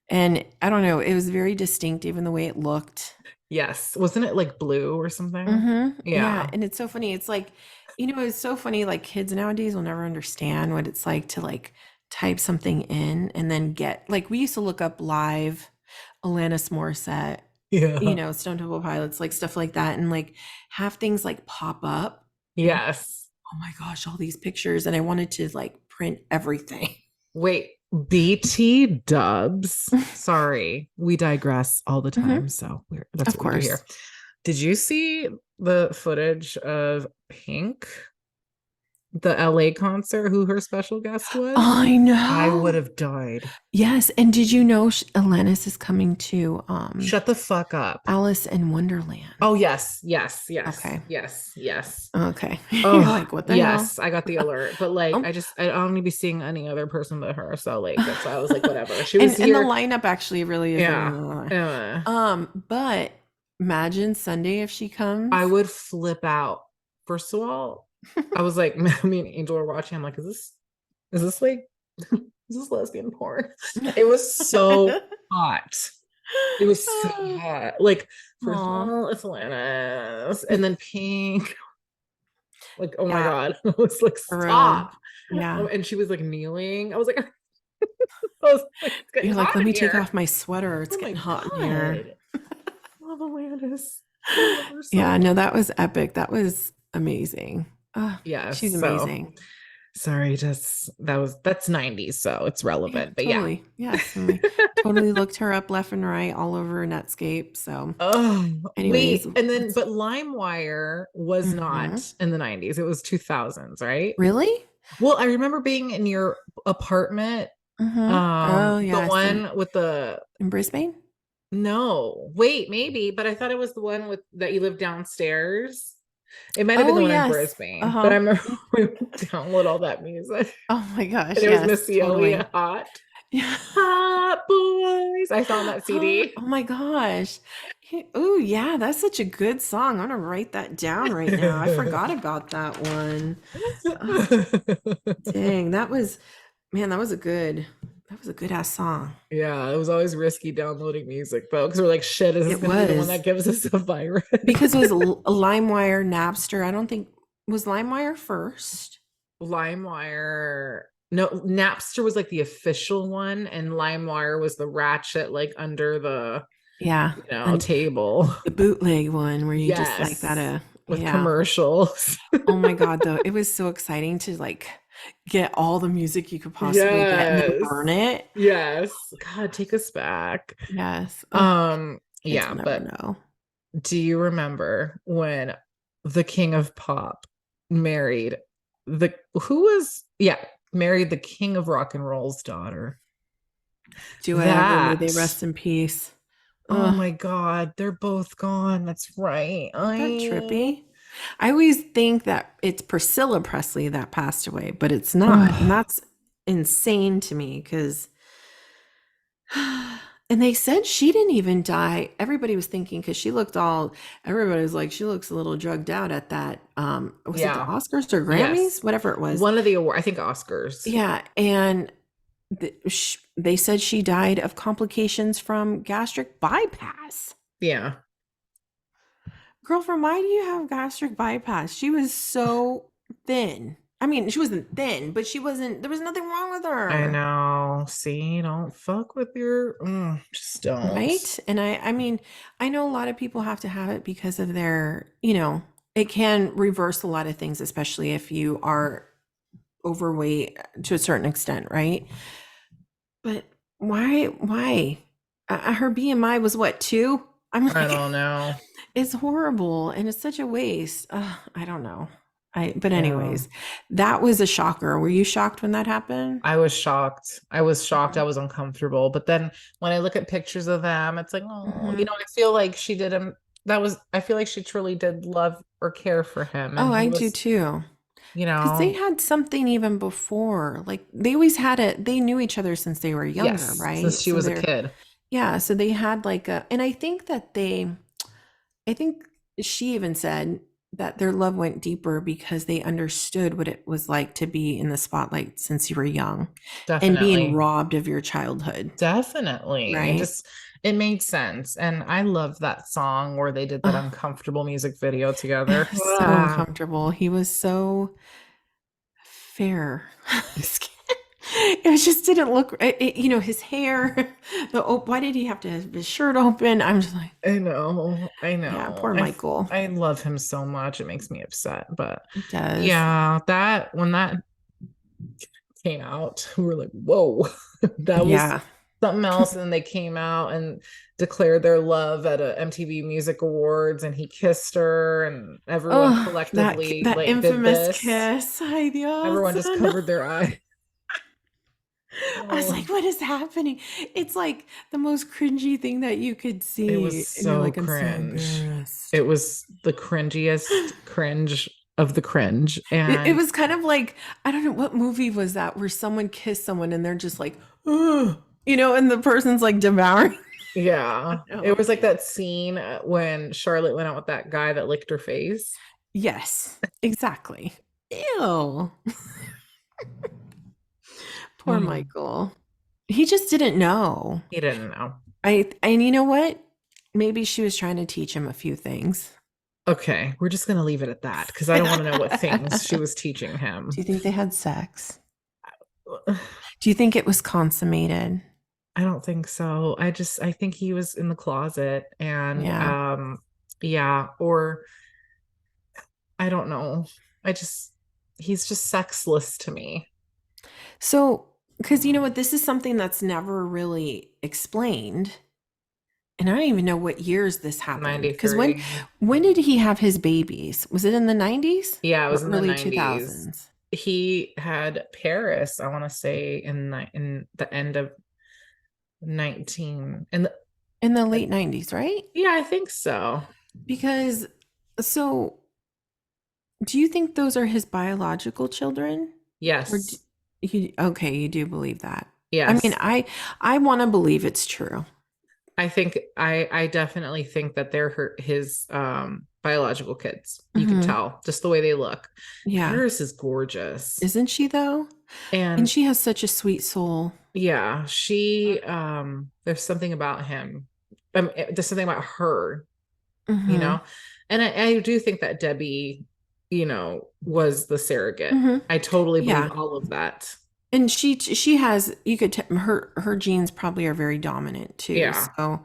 And I don't know, it was very distinctive in the way it looked. Yes. Wasn't it like blue or something? Yeah, Yeah. and it's so funny. It's like, it's so funny, like kids nowadays will never understand what it's like to like type something in and then get like we used to look up live Alanis Morissette, Yeah. Stone Temple Pilots, like stuff like that, and like have things like pop up and Yes. oh my gosh, all these pictures. And I wanted to like print everything. Wait, BT dubs. Sorry, we digress all the Hmm. time. So that's Of what we do course. here. Did you see the footage of Pink, the LA concert, who her special guest was? I I would know. have died. Yes. And did you know Alanis is coming to Shut the fuck up. Alice in Wonderland? Oh, yes, yes, yes, Okay. yes, yes. Okay. You're Oh, like, what the hell? yes, I got the alert. But like, Oh. I don't need to be seeing any other person but her. So like, that's why I was like, whatever. She was And the here. lineup actually really is Yeah. Uh, but imagine Sunday if she I comes. would flip out. First of all, I was like, me and Angel were watching. I'm like, is this like, is this lesbian porn? It was so hot. It was so hot. Like, first of Oh, all, it's Atlantis, and then Pink. Like, oh my yeah, God. I was like, for real. stop. Yeah. And she was like kneeling. I was like, I was like, it's getting You're like, hot let in me take here. off my sweater. It's Oh my getting hot in here. God. I love Atlantis. I love her so Yeah, no, much. that was epic. That was amazing. Oh, Yes. she's So amazing. sorry, just that's 90s, so it's Yeah, relevant. But yeah. totally. Yes. And we totally looked her up left and right all over Netscape. So, Oh, anyways, wait. And then, let's. but LimeWire was Mhm. not in the 90s. It was 2000s, right? Really? Well, I remember being in your apartment, Oh, the yes. one with the In Brisbane? no, wait, maybe, but I thought it was the one with that you lived downstairs. It might have been Oh, the one in yes. Brisbane, but I Uh-huh. remember we would download all that music. Oh my And gosh, it was yes, Missy totally. Elliott hot. Yeah. Hot boys. I found that Oh, CD. oh my gosh. Oh, yeah, that's such a good song. I'm gonna write that down right now. I forgot about that one. Oh, dang, that was a good ass song. Yeah, it was always risky downloading music though, because we're like, shit, is this It gonna be the one was that gives us a virus? because it was LimeWire, Napster. I don't think was LimeWire first. LimeWire. No, Napster was like the official one, and LimeWire was the ratchet, like under the Yeah, and table. the bootleg one where you just like that. Yes, with Yeah. commercials. Oh my God, though, it was so exciting to like get all the music you could possibly get and then Yes. burn it. Yes. God, take us back. Yes. Oh, kids Yeah, will never but know. do you remember when the king of pop married the who was married the king of rock and roll's daughter? Do I ever? May they That rest in peace. oh Ugh, my God, they're both gone. That's right. isn't that I trippy? I always think that it's Priscilla Presley that passed away, but it's not. And oh, that's insane to me because and they said she didn't even die. Everybody was thinking because everybody was like, she looks a little drugged out at that. Was it the yeah. Oscars or Yes. Grammys? Whatever it was. One of the award, I think Oscars. Yeah. And they said she died of complications from gastric bypass. Yeah. Girlfriend, why do you have gastric bypass? She was so thin. I mean, she wasn't thin, but there was nothing wrong with I her. know. See, don't fuck with your just don't. Right? And I mean, I know a lot of people have to have it because of it can reverse a lot of things, especially if you are overweight to a certain extent, right? But why? Her BMI was what, 2? I'm I like, don't know. it's horrible and it's such a waste. I don't know. But Yeah. anyways, that was a shocker. Were you shocked when that happened? I was shocked. I was shocked. I Mhm. was uncomfortable. But then when I look at pictures of them, it's like, oh, Mhm. I feel like she did him. I feel like she truly did love or care for him. Oh, And he I do was, too. you Because they know, had something even before. Like they always had it, they knew each other since they were younger, yes, since right? she So was a they're, kid. yeah, so they had like a, and I think she even said that their love went deeper because they understood what it was like to be in the spotlight since you were young and being Definitely. robbed of your childhood, Definitely. right? It made sense. And I love that song where they did that Oh, uncomfortable music video it together. was so Ah, uncomfortable. He was so fair. It was just didn't look, his hair, why did he have to have his shirt open? I'm just like, I know. I yeah, know. poor Michael. I love him so much. It makes me upset. But It does. yeah, that when that came out, we were like, whoa, that was Yeah. something else. And they came out and declared their love at a MTV Music Awards, and he kissed her, and everyone Oh, collectively that like did infamous this. kiss. Ay, Everyone Dios. just covered their eye. I was Oh, like, what is happening? It's like the most cringy thing that you could it was see. And you're so like, I'm so cringe. embarrassed. It was the cringiest cringe of the cringe. It And was kind of like, I don't know, what movie was that where someone kissed someone and they're just like, oh, and the person's like devouring. yeah, it No. was like that scene when Charlotte went out with that guy that licked her face. Yes, exactly. Ew. Poor Oh, Michael. He just didn't know. he didn't know. And you know what? Maybe she was trying to teach him a few things. Okay, we're just gonna leave it at that because I don't want to know what things she was teaching Do you him. think they had sex? Do you think it was consummated? I don't think so. I think he was in the closet and Yeah. yeah, or I don't know. I just he's just sexless to me. So, because you know what, this is something that's never really explained. And I don't even know what years this happened. Because when 93. when did he have his babies? Was it in the 90s Yeah, it or was in the early 90s. 2000s? He had Paris, I want to say in the end of 19 and In the late 90s, right? yeah, I think so. Because so do you think those are his biological children? Or Yes. okay, you do believe that. I mean, Yes. I want to believe it's true. I definitely think that they're his biological kids. You can Hmm. tell just the way they look. Yeah. Paris is gorgeous. Isn't she though? And And she has such a sweet soul. yeah, she there's something about him. There's something about her, you Hmm. know. And I do think that Debbie, was the surrogate. Hmm. I totally believe Yeah. all of that. And she has, you could her genes probably are very dominant too. Yeah. So,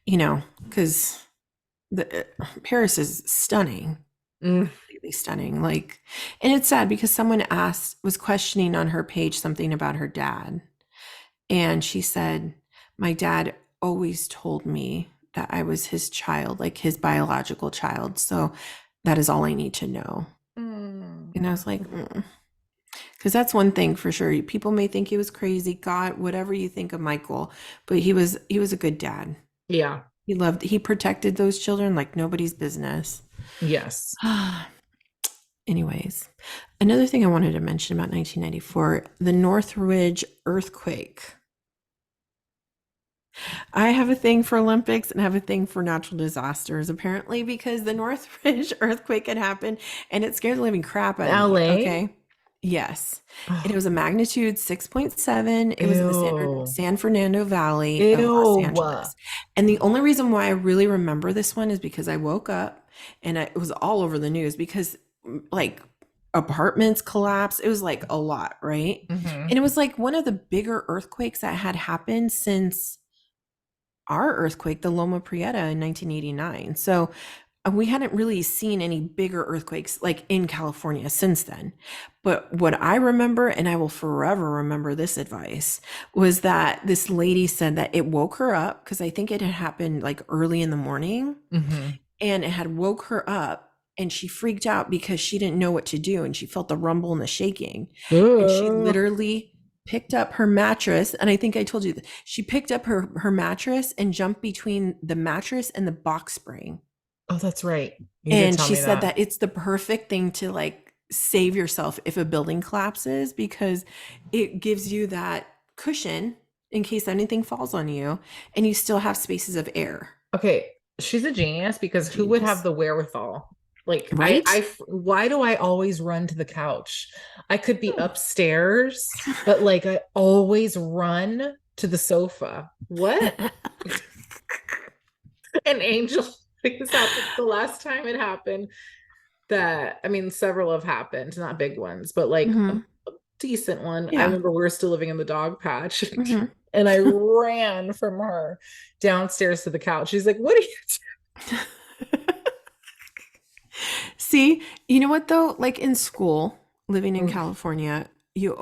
because the Paris is stunning, Mm, completely stunning. Like, and it's sad because someone was questioning on her page something about her dad. And she said, my dad always told me that I was his child, like his biological child. So that is all I need to know. And I was like, because that's one thing for sure. People may think he was crazy, God, whatever you think of Michael, but he was a good dad. yeah. He protected those children like nobody's business. Yes. Anyways, another thing I wanted to mention about 1994, the Northridge earthquake. I have a thing for Olympics and I have a thing for natural disasters, apparently, because the Northridge earthquake had happened and it scared the living crap out of me. LA? Okay. Yes. And it Oh, was a magnitude 6.7. It was in the ew. San Fernando Valley of Los Ew. Angeles. And the only reason why I really remember this one is because I woke up and it was all over the news because, like, apartments collapsed. It was like a lot, right? Hmm. And it was like one of the bigger earthquakes that had happened since our earthquake, the Loma Prieta in 1989. So we hadn't really seen any bigger earthquakes like in California since then. But what I remember, and I will forever remember this advice, was that this lady said that it woke her up because I think it had happened like early in the morning Hmm. and it had woke her up and she freaked out because she didn't know what to do and she felt the rumble and the shaking. And she Ugh. literally picked up her mattress, and I think I told you that she picked up her mattress and jumped between the mattress and the box spring. Oh, that's right. You did And tell she me said that. that it's the perfect thing to like save yourself if a building collapses because it gives you that cushion in case anything falls on you and you still have spaces of air. Okay, she's a genius because who would have Genius. the wherewithal? Like Right? why do I always run to the couch? I could be upstairs, but like I always run to the sofa. What? An angel. Like this happened the last time it happened that I mean several have happened, not big ones, but like a Hmm. decent one. I Yeah. remember we were still living in the dog patch Hmm. and I ran from her downstairs to the couch. She's like, "What are you See, you know what though? Like in school, living in doing?" California, you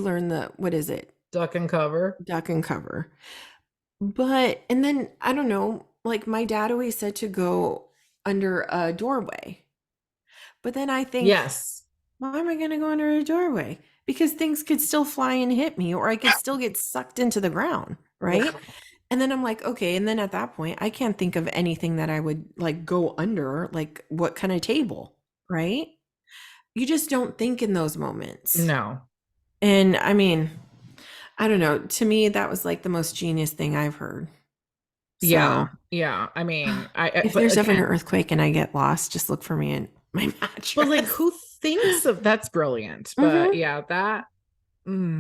learn the what is it? Duck and cover. Duck and cover. But and then I don't know, like my dad always said to go under a doorway. But then I think, Yes. why am I going to go under a doorway? Because things could still fly and hit me, or I could still get sucked into the ground, right? And then I'm like, okay. And then at that point, I can't think of anything that I would like go under, like what kind of table, right? You just don't think in those moments. No. And I mean, I don't know. To me, that was like the most genius thing I've heard. Yeah. So Yeah. I mean, if but there's ever an again, earthquake and I get lost, just look for me in my but like mattress. who thinks of that's brilliant. But Hmm. yeah,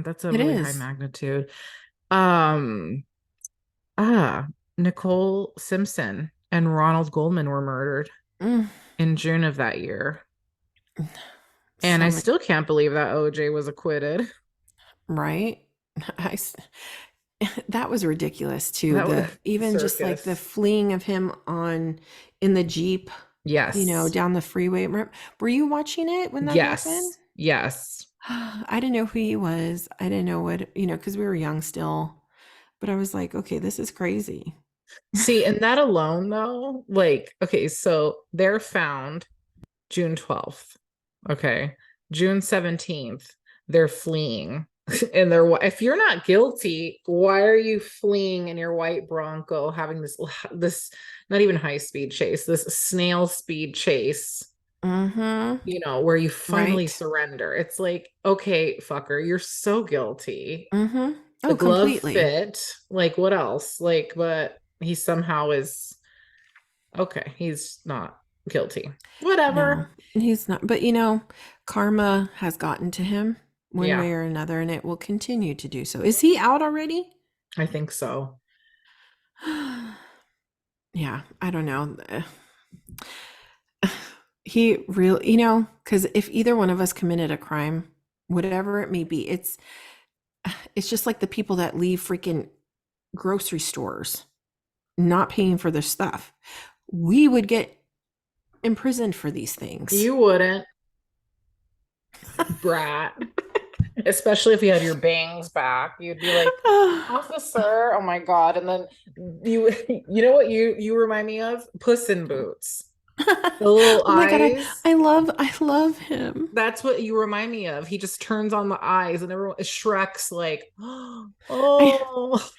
that's a It really high is. magnitude. Um, ah, Nicole Simpson and Ronald Goldman were murdered Mm, in June of that year. And so I many, still can't believe that OJ was acquitted. right? I s that was ridiculous too. That was The even just like the circus. fleeing of him on in the Jeep, Yes. down the freeway. Were you watching it when that happened? Yes. Yes. I didn't know who he was. I didn't know what, because we were young still. But I was like, okay, this is crazy. See, and that alone, though, like, okay, so they're found June 12th. Okay. June 17th, they're fleeing. And if you're not guilty, why are you fleeing in your white Bronco having this not even high speed chase, this snail speed chase, Mm-hmm. where you finally Right. surrender. It's like, okay, fucker, you're so guilty. Mm-hmm. The Oh, glove completely. fit. Like, what else? Like, but he somehow is okay. He's not guilty. No, Whatever. he's not. But karma has gotten to him one Yeah, way or another, and it will continue to do so. Is he out already? I think so. Yeah, I don't know. He really, because if either one of us committed a crime, whatever it may be, it's just like the people that leave freaking grocery stores not paying for their stuff. We would get imprisoned for these things. You wouldn't, brat. Especially if you had your bangs back. You'd be like, officer, oh my God. And then you know what you remind me of? Puss in Boots. The little Oh my God, eyes. I love him. That's what you remind me of. He just turns on the eyes and everyone Shrek's like, I oh,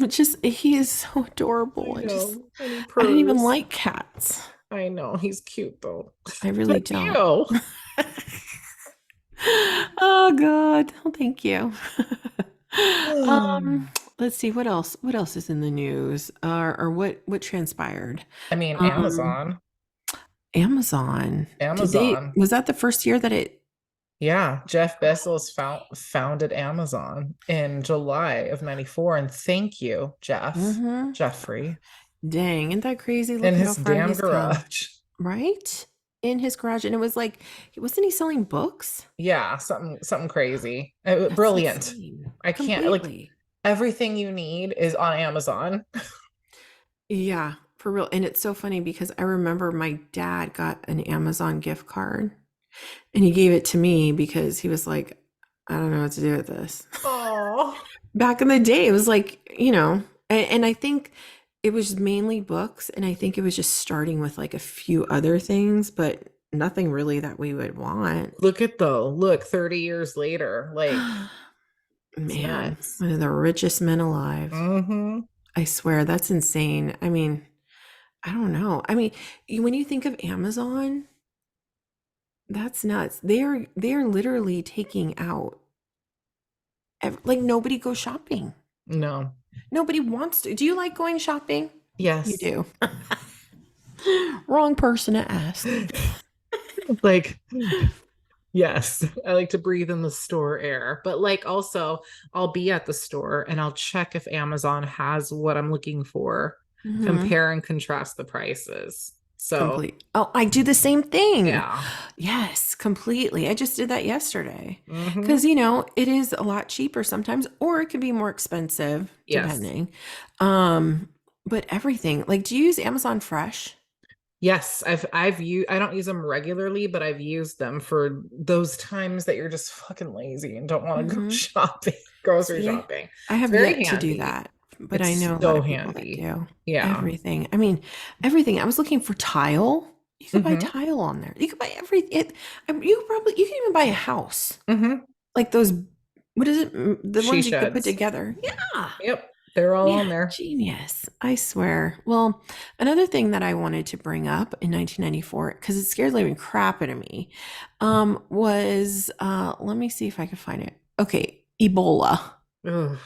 just he is so I adorable. know. And he I don't even purrs. like cats. I know. He's cute though. I really But don't. you. Oh God. Oh, thank you. Um, let's see what else. What else is in the news? Or what transpired? I mean, Um, Amazon. Amazon. Amazon. Was that the first year that it Yeah, Jeff Bezos founded Amazon in July of 94. And thank you, mm-hmm. Jeffrey, Dang, isn't that crazy? in Look at how his far damn he's come. garage. Right? In his garage. And it was like, wasn't he selling books? Yeah, something crazy. That's Brilliant. insane. I can't like Completely. everything you need is on Amazon. Yeah, for real. And it's so funny because I remember my dad got an Amazon gift card and he gave it to me because he was like, I don't know what to do with this. Oh, Back in the day, it was like, and I think it was mainly books. And I think it was just starting with like a few other things, but nothing really that we would want. look, 30 years later. Like, it's Man, nuts. one of the richest men alive. Mm-hmm. I swear, that's insane. I mean, I don't know. I mean, when you think of Amazon, that's nuts. They're literally taking out like nobody goes shopping. No. Nobody wants to. Do you like going shopping? You Yes. do. Wrong person to ask. Like, yes, I like to breathe in the store air, but like also I'll be at the store and I'll check if Amazon has what I'm looking for, Hmm. compare and contrast the prices. So, Complete. Oh, I do the same thing. yeah. Yes, completely. I just did that yesterday Hmm. because, it is a lot cheaper sometimes, or it can be more expensive Yes. depending. Um, but everything, like, do you use Amazon Fresh? Yes, I've used I don't use them regularly, but I've used them for those times that you're just fucking lazy and don't want to go Hmm. shopping, grocery See, shopping. I It's have very yet to do handy. that, but I It's know a lot so of people that handy. do. Yeah. Everything. I mean, everything. I was looking for tile. You could buy Hmm. tile on there. You could buy everything. You can even buy a house. Hmm. Like those, what is it? The She ones you could put sheds. together. Yeah. Yep. They're all Yeah, on there. genius. I swear. Well, another thing that I wanted to bring up in 1994, because it scared the living crap out of me, was let me see if I can find it. Okay, Ebola. Ugh.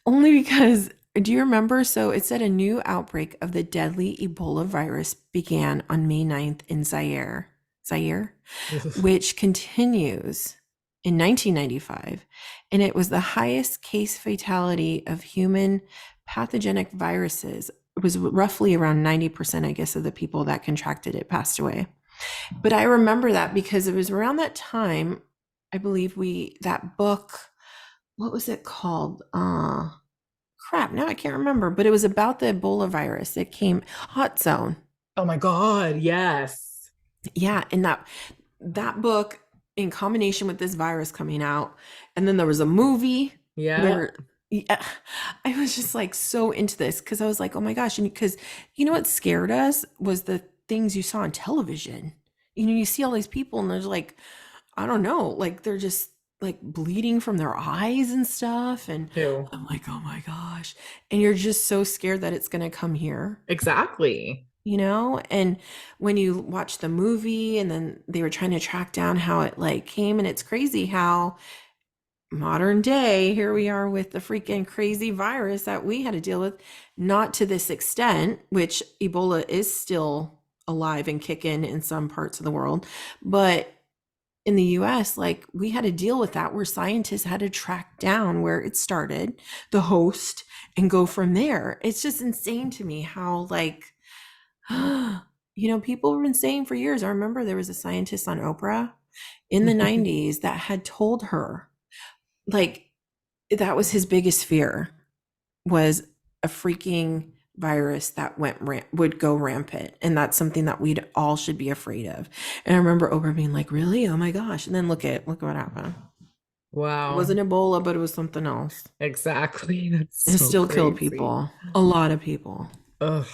Only because, do you remember? So it said a new outbreak of the deadly Ebola virus began on May 9th in Zaire, Ugh. which continues in 1995. And it was the highest case fatality of human pathogenic viruses. It was roughly around 90%, I guess, of the people that contracted it passed away. But I remember that because it was around that time, I believe that book, what was it called? Crap, now I can't remember, but it was about the Ebola virus. It came Hot Zone. Oh my God. Yes. Yeah, and that book in combination with this virus coming out, and then there was a movie Yeah. where, yeah, I was just like so into this because I was like, oh my gosh, and because what scared us was the things you saw on television. You see all these people and there's like, I don't know, like they're just like bleeding from their eyes and stuff, and Too. I'm like, oh my gosh, and you're just so scared that it's gonna come here. Exactly. And when you watch the movie and then they were trying to track down how it like came, and it's crazy how modern day here we are with the freaking crazy virus that we had to deal with, not to this extent, which Ebola is still alive and kicking in some parts of the world, but in the US, like we had to deal with that where scientists had to track down where it started, the host, and go from there. It's just insane to me how like people have been saying for years. I remember there was a scientist on Oprah in the 90s that had told her, like, that was his biggest fear was a freaking virus that would go rampant. And that's something that we'd all should be afraid of. And I remember Oprah being like, really? Oh my gosh. And then look at what happened. It Wow. wasn't Ebola, but it was something else. Exactly. That's It so still killed crazy. people. A lot of people. Ugh.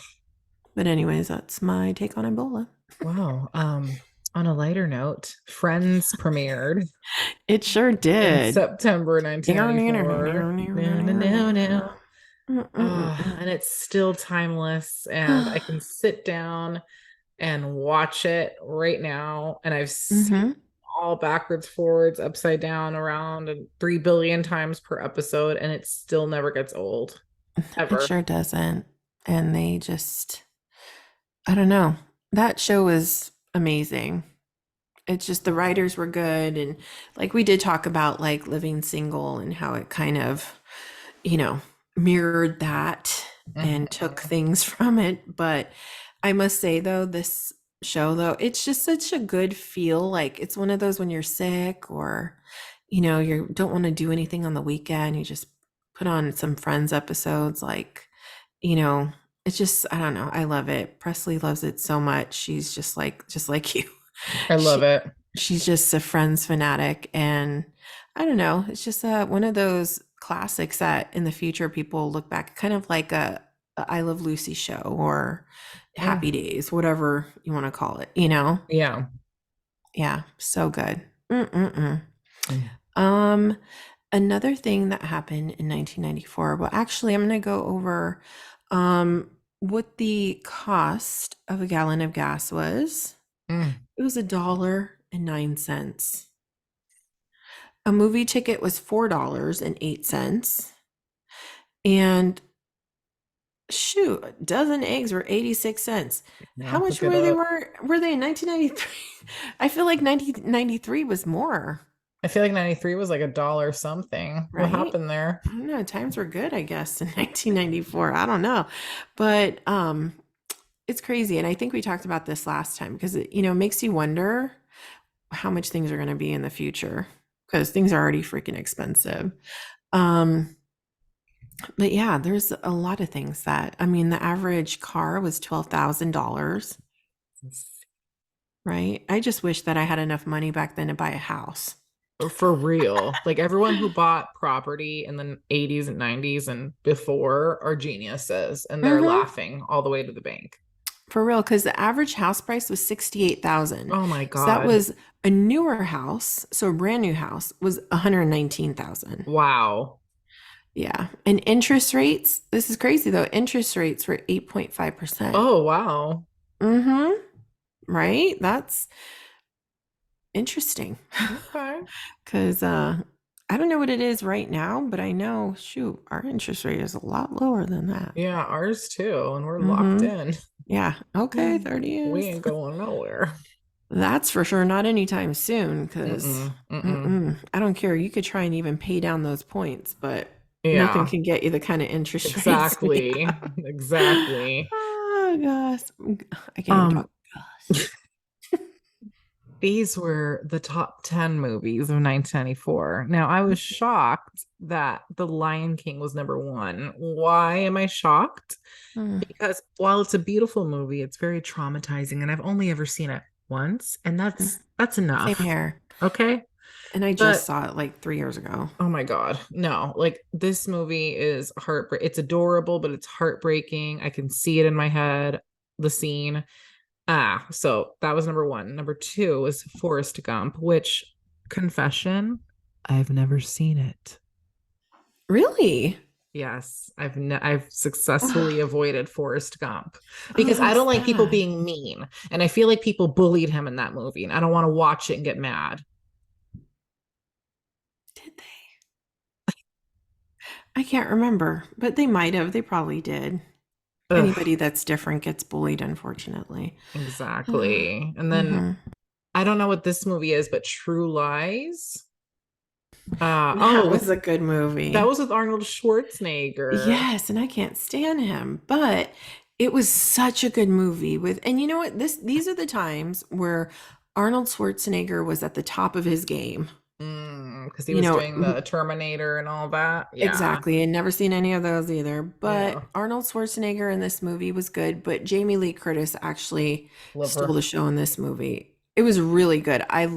But anyways, that's my take on Ebola. Wow. On a lighter note, Friends premiered It sure in did. September 1994. No, no, no, no. And it's still timeless, and I can sit down and watch it right now. And I've seen Mm-hmm. all backwards, forwards, upside down, around, and 3 billion times per episode, and it still never gets old. It Ever. sure doesn't. And they just, I don't know. That show is amazing. It's just the writers were good. And like we did talk about like living single and how it kind of, you know, mirrored that and took Mhm. things from it. But I must say though, this show though, it's just such a good feel. Like it's one of those when you're sick or, you don't want to do anything on the weekend, you just put on some Friends episodes. Like, you know, it's just, I don't know. I love it. Presley loves it so much. She's just like you. I love She it. she's just a Friends fanatic, and I don't know, it's just one of those classics that in the future people look back, kind of like a I Love Lucy show or Mm, Happy Days, whatever you want to call it. yeah. Yeah, so good. Mm-mm-mm. Mm. Um, Another thing that happened in 1994. Well, actually, I'm going to go over. what the cost of a gallon of gas was. Mm. It was $1.09. A movie ticket was $4.08. And shoot, a dozen eggs were 86 cents. How Yeah, much look it were they up. were they in 1993? I feel like 1993 was more, I feel like 93 was like a dollar something. What right? happened there? I don't know. Times were good, I guess, in 1994. I don't know. But it's crazy. And I think we talked about this last time because it, makes you wonder how much things are going to be in the future because things are already freaking expensive. Um, but yeah, there's a lot of things that, I mean, the average car was $12,000, right? I just wish that I had enough money back then to buy a house. For real. Like everyone who bought property in the 80s and 90s and before are geniuses and they're Hmm. laughing all the way to the bank. For real, because the average house price was 68,000. Oh my So that God. was a newer house. So a brand new house was 119,000. Wow. Yeah. And interest rates, this is crazy though. Interest rates were 8.5%. Oh wow. Mm-hmm. Right? That's interesting. Okay. Because I don't know what it is right now, but I know, shoot, our interest rate is a lot lower than that. Yeah, ours too. And we're locked Mm-hmm. in. Yeah. Okay, 30 We years. ain't going nowhere. That's for sure. Not anytime soon, because Mm-mm. Mm-mm. I don't care. You could try and even pay down those points, but nothing Yeah, can get you the kind of interest rates we exactly. have. Exactly. Oh gosh. I can't even Um, talk. Gosh. these were the top 10 movies of 1994. Now, I was shocked that The Lion King was number one. Why am I shocked? Hmm. Because while it's a beautiful movie, it's very traumatizing, and I've only ever seen it once, and that's Same enough. here. Okay. And I just But saw it like 3 years ago. oh my God, no, like this movie is heartbreak. It's adorable, but it's heartbreaking. I can see it in my head, the scene. So that was number one. Number two was Forrest Gump, which, confession, I've never seen it. Really? Yes, I've successfully Oh, avoided Forrest Gump oh, because how I don't like people sad. being mean, and I feel like people bullied him in that movie, and I don't want to watch it and get mad. Did they? I can't remember, but they might have. They probably did. Ugh, Anybody that's different gets bullied, unfortunately. exactly. And then Hmm. I don't know what this movie is, but True Lies. That With was a good that movie. was with Arnold Schwarzenegger. Yes, and I can't stand him, but it was such a good movie with, and you know what? These are the times where Arnold Schwarzenegger was at the top of his game. Because he You was know, doing the Terminator and all that. Yeah, exactly. And never seen any of those either. yeah, But Arnold Schwarzenegger in this movie was good, but Jamie Lee Curtis actually stole liver. the show in this movie. It was really good. I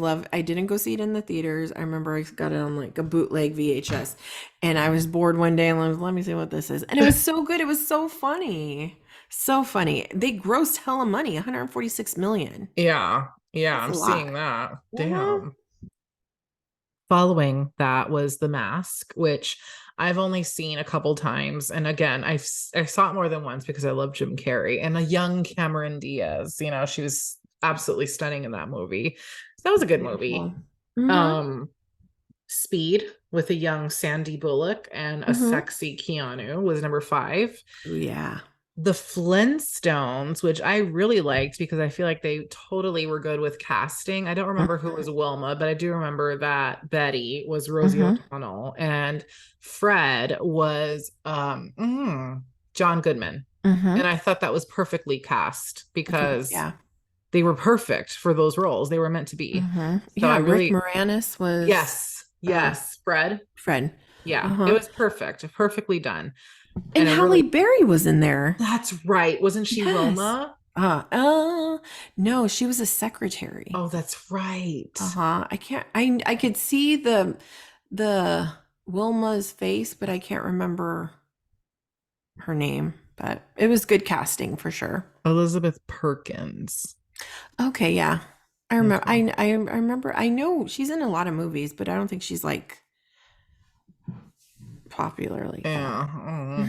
didn't go see it in the theaters. I remember I got it on like a bootleg VHS and I was bored one day and I was, let me see what this is. And it was so good. It was so funny. So funny. They grossed hella money, 146 million. Yeah, yeah, That's I'm a lot. seeing that. Mhm. Damn. Following that was The Mask, which I've only seen a couple times. And again, I saw it more than once because I love Jim Carrey and a young Cameron Diaz. She was absolutely stunning in that movie. So that was a good movie. Beautiful. Hmm. Um, Speed with a young Sandy Bullock and a Hmm. sexy Keanu was number five. Oh, yeah. The Flintstones, which I really liked because I feel like they totally were good with casting. I don't remember who was Wilma, but I do remember that Betty was Rosie Hmm. O'Donnell and Fred was John Goodman. Hmm. And I thought that was perfectly cast because Yeah. they were perfect for those roles. They were meant to be. Hmm. So I Yeah. Rick really, Moranis was yes, uh yes, Fred. Fred. Yeah, it Uh-huh. was perfect, perfectly done. And And I Halle really, Berry was in there. that's right. Wasn't she Yes. Wilma? No, she was a secretary. Oh, that's right. Uh-huh. I could see the Wilma's face, but I can't remember her name. But it was good casting for sure. Elizabeth Perkins. Okay, yeah. I remember Okay. I remember I know she's in a lot of movies, but I don't think she's like popular like that. Yeah.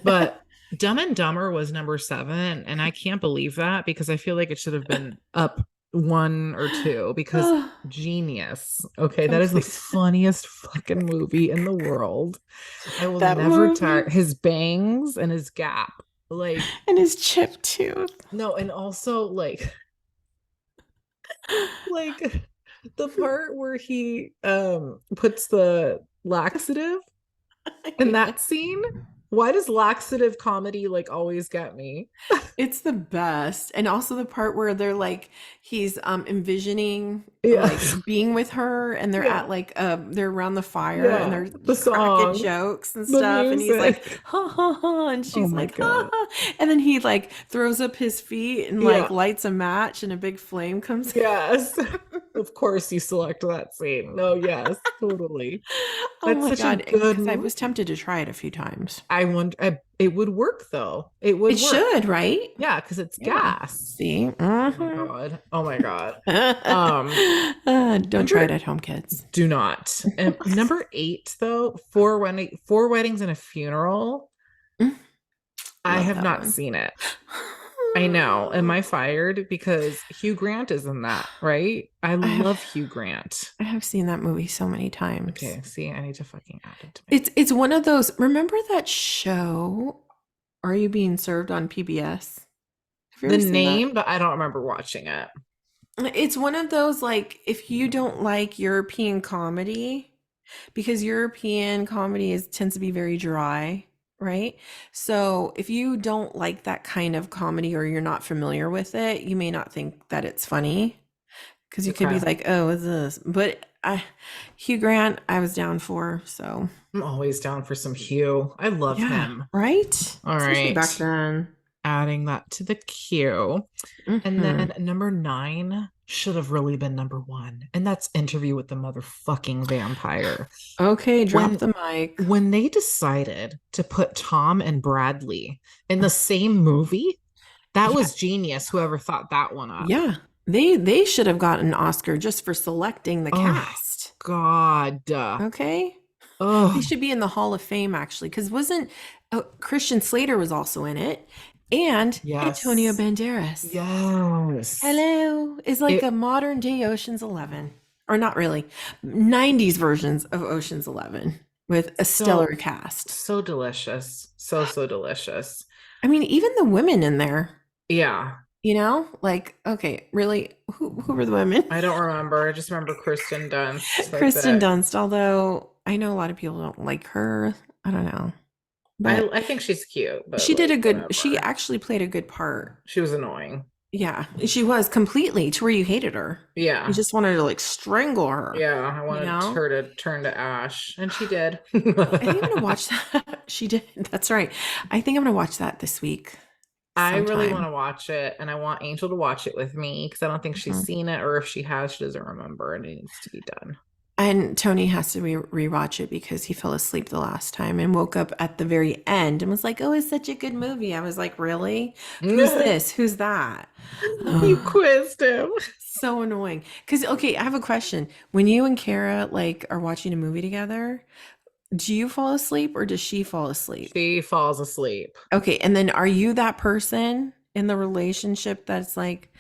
But Dumb and Dumber was number 7, and I can't believe that because I feel like it should have been up 1 or 2 because Oh, genius. Okay, that is the complete. funniest fucking movie in the world. I will That never tire movie his bangs and his gap. Like, and his chipped tooth. no, and also like the part where he puts the laxative in Yeah. that scene. Why does laxative comedy like always get me? It's the best. And also the part where they're like he's envisioning like Yes. being with her and they're Yeah. at like they're around the fire and Yeah. they're The cracking song, jokes and the stuff and he's like music. ha ha ha and Oh she's my like ha God. ha and then he like throws up his feet and like Yeah. lights a match and a big flame comes. Yes. Of course you select that scene. No, yes, totally. Oh That's my such a God, good because I was movie. tempted to try it a few times. It would work though. It would It work. should, right? Yeah, because it's Yeah. gas. See? Oh my Mhm. God. Oh my God. Um, Don't try it number at home, kids. do not. And number 8 though, four weddings and a funeral. Mm, I love have that not one. seen it. I know. Am I fired? Because Hugh Grant is in that, right? I I have love Hugh Grant. I have seen that movie so many times. Okay, see, I need to fucking add it to my. It's one of those. Remember that show? Are You Being Served on PBS? Have you The ever seen that? name, but I don't remember watching it. It's one of those like if you don't like European comedy, because European comedy is tends to be very dry, right? So if you don't like that kind of comedy or you're not familiar with it, you may not think that it's funny because you could be Okay. like, "Oh, what's this?" But Hugh Grant, I was down for, so I'm always down for some Hugh. I love yeah, him. right? All Especially back right. then. Adding that to the queue. And Hmm. then number 9 should have really been number 1. And that's Interview with the Motherfucking Vampire. Okay, drop When the mic. when they decided to put Tom and Bradley in the same movie, that Yeah, was genius, whoever thought that one up. yeah. They should have gotten an Oscar just for selecting the Oh cast. God. Okay. They Oh should be in the Hall of Fame actually, because wasn't Christian Slater was also in it, and Antonio yes. Banderas. Yes. Hello is like It a modern day Ocean's 11, or not really, 90s versions of Ocean's 11 with a so stellar cast. so delicious. So delicious. I mean, even the women in there, Yeah. like okay, really, who were the women? I don't remember. I just remember Kristen Dunst. That's Kristen it. Dunst, although I know a lot of people don't like her. I don't know, but I think she's cute, but she did like a good. She whatever. actually played a good part. She was annoying. Yeah, she was completely to where you hated her. You Yeah. just wanted to like strangle her, Yeah. I you wanted know? her to turn to ash, and she did. I think I'm gonna watch that. She did. That's right. I think I'm gonna watch that this week I really want sometime. to watch it, and I want Angel to watch it with me because I don't think she's Mhm. seen it, or if she has, she doesn't remember, and it needs to be done. And Tony has to rewatch it because he fell asleep the last time and woke up at the very end and was like, "Oh, it's such a good movie." I was like, "Really? Who's this? Who's that?" You quizzed him. So annoying. Because okay, I have a question. When you and Kara like are watching a movie together, do you fall asleep or does she fall asleep? She falls asleep. Okay, and then are you that person in the relationship that's like,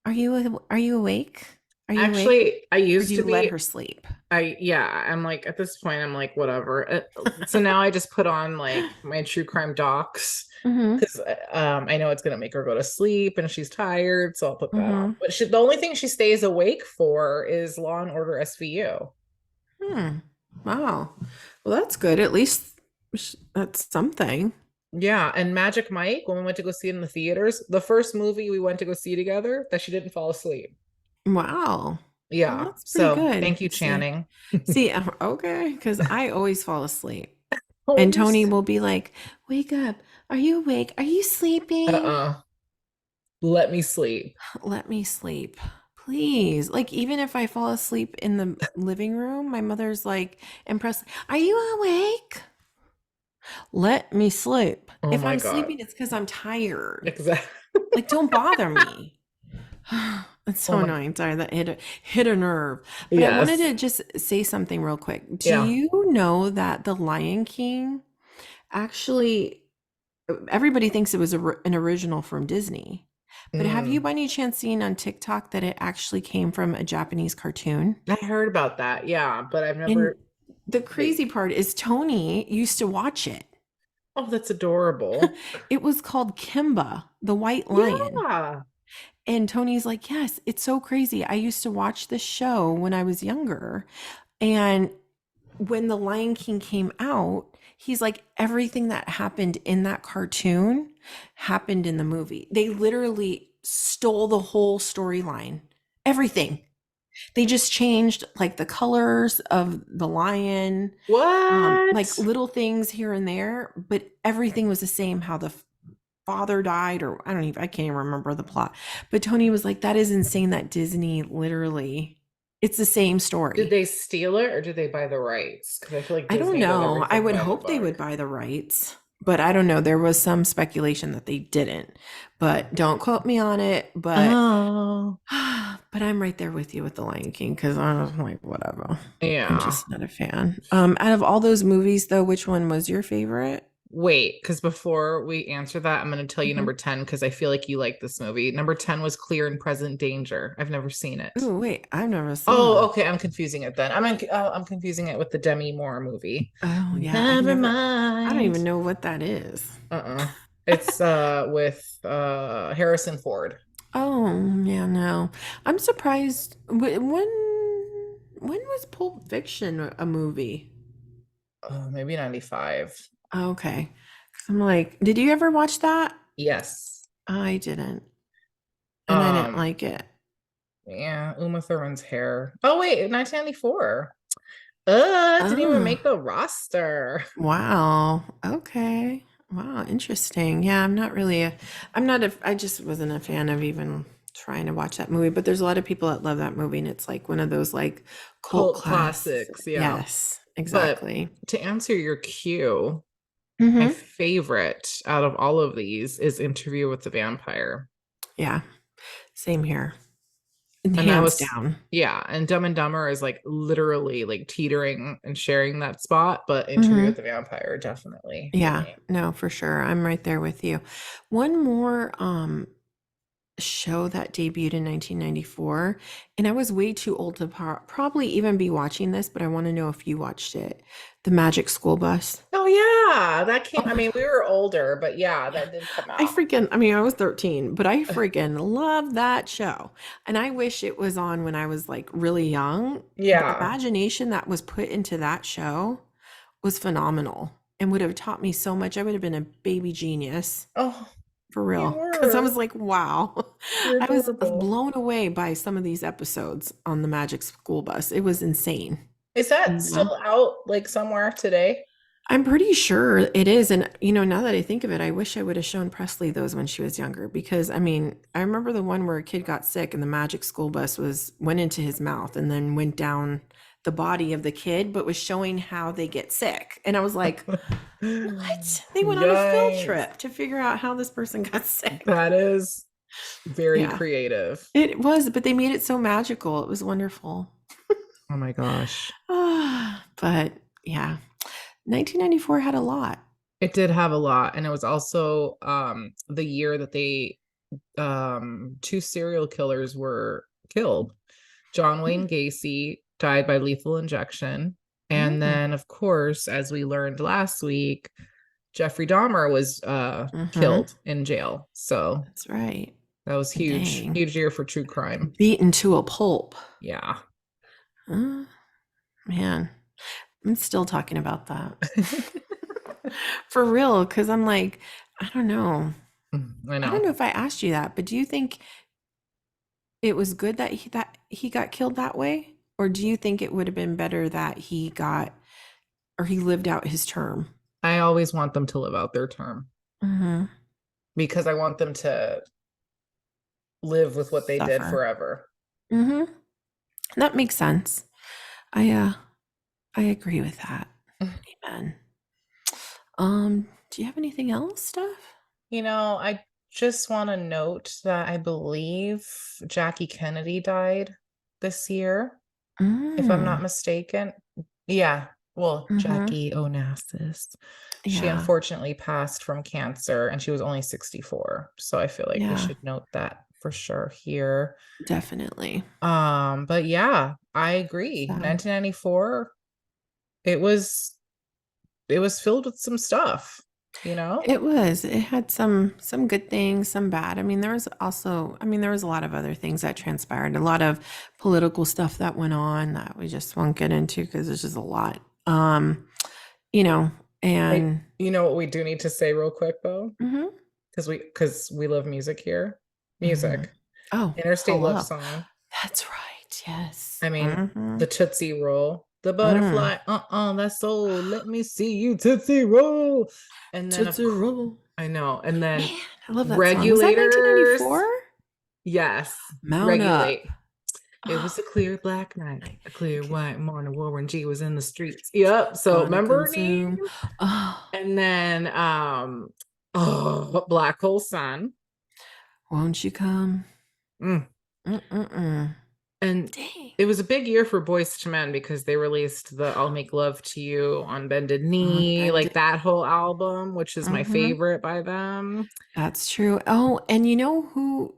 are you awake? Are you awake? Actually, I Or do used you to let be. her sleep? Yeah, I'm like at this point, I'm like whatever. So now I just put on like my true crime docs Mm-hmm. because I know it's gonna make her go to sleep and she's tired, so I'll put that on. Mm-hmm. But the only thing she stays awake for is Law and Order SVU. Hmm. Wow. Well, that's good. At least that's something. Yeah, and Magic Mike, when we went to go see it in the theaters, the first movie we went to go see together, that she didn't fall asleep. Wow. Well, Yeah, that's pretty so good. thank you, See, Channing. see, okay, because I always fall asleep. Oh, And you're Tony will be like, "Wake up. Are you awake? Are you sleeping? uh-uh. Let me sleep. Let me sleep. Please." Like, even if I fall asleep in the living room, my mother's like, and Presley, "Are you awake? Let me sleep." Oh If my I'm God. sleeping, it's because I'm tired. Exactly. Like, don't bother me. It's Oh so my. annoying. Sorry, that hit a nerve. But I wanted Yes. to just say something real quick. Do Yeah. you know that The Lion King actually everybody thinks it was an original from Disney. But have you Mm. by any chance seen on TikTok that it actually came from a Japanese cartoon? I heard about that. Yeah, but I've And never the they crazy part is Tony used to watch it. Oh, that's adorable. It was called Kimba, the White Lion. Yeah. And Tony's like, "Yes, it's so crazy. I used to watch this show when I was younger." And when The Lion King came out, he's like, everything that happened in that cartoon happened in the movie. They literally stole the whole storyline, everything. They just changed like the colors of the lion, like What? little things here and there, but everything was the same. How the father died, or I can't even remember the plot. But Tony was like, that is insane that Disney literally, it's the same Did story. they steal it or did they buy the rights? Because I feel like I don't Disney does know. I everything would by the hope they book. would buy the rights, but I don't know. There was some speculation that they didn't, but don't quote me on it. But Oh, but I'm right there with you with The Lion King because I'm like, whatever. I'm yeah. just not a fan. Out of all those movies, though, which one was your favorite? Wait, because before we answer that, I'm going to tell you Mhm. number 10 because I feel like you like this movie. Number 10 was Clear and Present Danger. I've never seen it. Oh, wait, I've never seen Oh, that. okay. I'm confusing it then. I'm confusing it with the Demi Moore movie. Oh, yeah, Never I don't mind. even know what that is. Uh-uh. It's with Harrison Ford. Oh, yeah, no. I'm surprised. When was Pulp Fiction a movie? Oh, maybe 95. Okay. 'Cause I'm like, did you ever watch that? Yes. I didn't. And I didn't Um, like it. yeah, Uma Thurman's hair. Oh wait, 1994. Didn't even Oh, make the roster. wow. Okay. Wow, interesting. Yeah, I just wasn't a fan of even trying to watch that movie, but there's a lot of people that love that movie and it's like one of those like cult Cult classics. classics, yeah. Yes, But exactly. to answer your cue, my Mm-hmm. favorite out of all of these is Interview with the Vampire. Yeah, same here. And that Hands was, down. yeah, and Dumb and Dumber is like literally like teetering and sharing that spot, but Interview with Mm-hmm. the Vampire definitely for Yeah, me. no, for sure. I'm right there with you. One more show that debuted in 1994, and I was way too old to probably even be watching this, but I want to know if you watched it. The Magic School Bus. Oh yeah, that came. I Oh, mean, we were older, but yeah, that did come out. I was 13, but I freaking love that show. And I wish it was on when I was like really young. The Yeah. imagination that was put into that show was phenomenal and would have taught me so much. I would have been a baby genius. Oh, For you real. Because I was were. like, wow. You're I was adorable. blown away by some of these episodes on the Magic School Bus. It was insane. Is that Yeah. still out like somewhere today? I'm pretty sure it is. And, now that I think of it, I wish I would have shown Presley those when she was younger. Because, I mean, I remember the one where a kid got sick and the Magic School Bus went into his mouth and then went down the body of the kid, but was showing how they get sick. And I was like, what? They went on a field Yikes. trip to figure out how this person got sick. That is very Yeah. creative. It was, but they made it so magical. It was wonderful. Oh my gosh. But yeah, 1994 had a lot. It did have a lot. And it was also the year that they two serial killers were killed. John Wayne Mm, Gacy died by lethal injection. And mm, then, of course, as we learned last week, Jeffrey Dahmer was mhm. killed in jail. So That's right. that was huge, Dang. huge year for true crime. Beaten to a pulp. Yeah. Uh, man, I'm still talking about that. For real, because I'm like, I don't know. I I don't know. know if I asked you that, but do you think it was good that he got killed that way? Or do you think it would have been better that he lived out his term? I always want them to live out their term Hmm. because I want them to live with what they did Suffer. forever. Hmm. That makes sense. I agree with that. Amen. Do you have anything else, Steph? I just want to note that I believe Jackie Kennedy died this year, if I'm not Mm. mistaken. Yeah. Well, Mhm. Jackie Onassis. She Yeah. unfortunately passed from cancer and she was only 64. So I feel like we Yeah. should note that for sure here. Definitely. But yeah, I agree. So 1994, it was it was filled with some stuff, you know? it was. It had some good things, some bad. I mean, there was also, I mean, there was a lot of other things that transpired, a lot of political stuff that went on that we just won't get into because there's just a lot. You know, Hey, and you know what we do need to say real quick though? mhm, Because we love music here. mhm. Music. Oh, Interstate Love hello. Song. That's right. Yes. I mean, the Mhm. Tootsie Roll, the Mm. butterfly, that's so let me see you Tootsie Roll. And then Tootsie Roll. I know. And then Man, I love that song. Was that Regulators. 1994? Yes. Mount up. Regulate. It was a clear black night, a clear Okay. white morning. Warren G was in the streets. Yep. So Gonna remember me? consume. Oh, And then Black Hole Sun. won't you come? Mm. Mm-mm-mm. And Dang. it was a big year for Boys to Men because they released the I'll Make Love to You on Bended On Knee, like bended. that whole album, which is my Mm-hmm. favorite by them. That's true. Oh, and you know who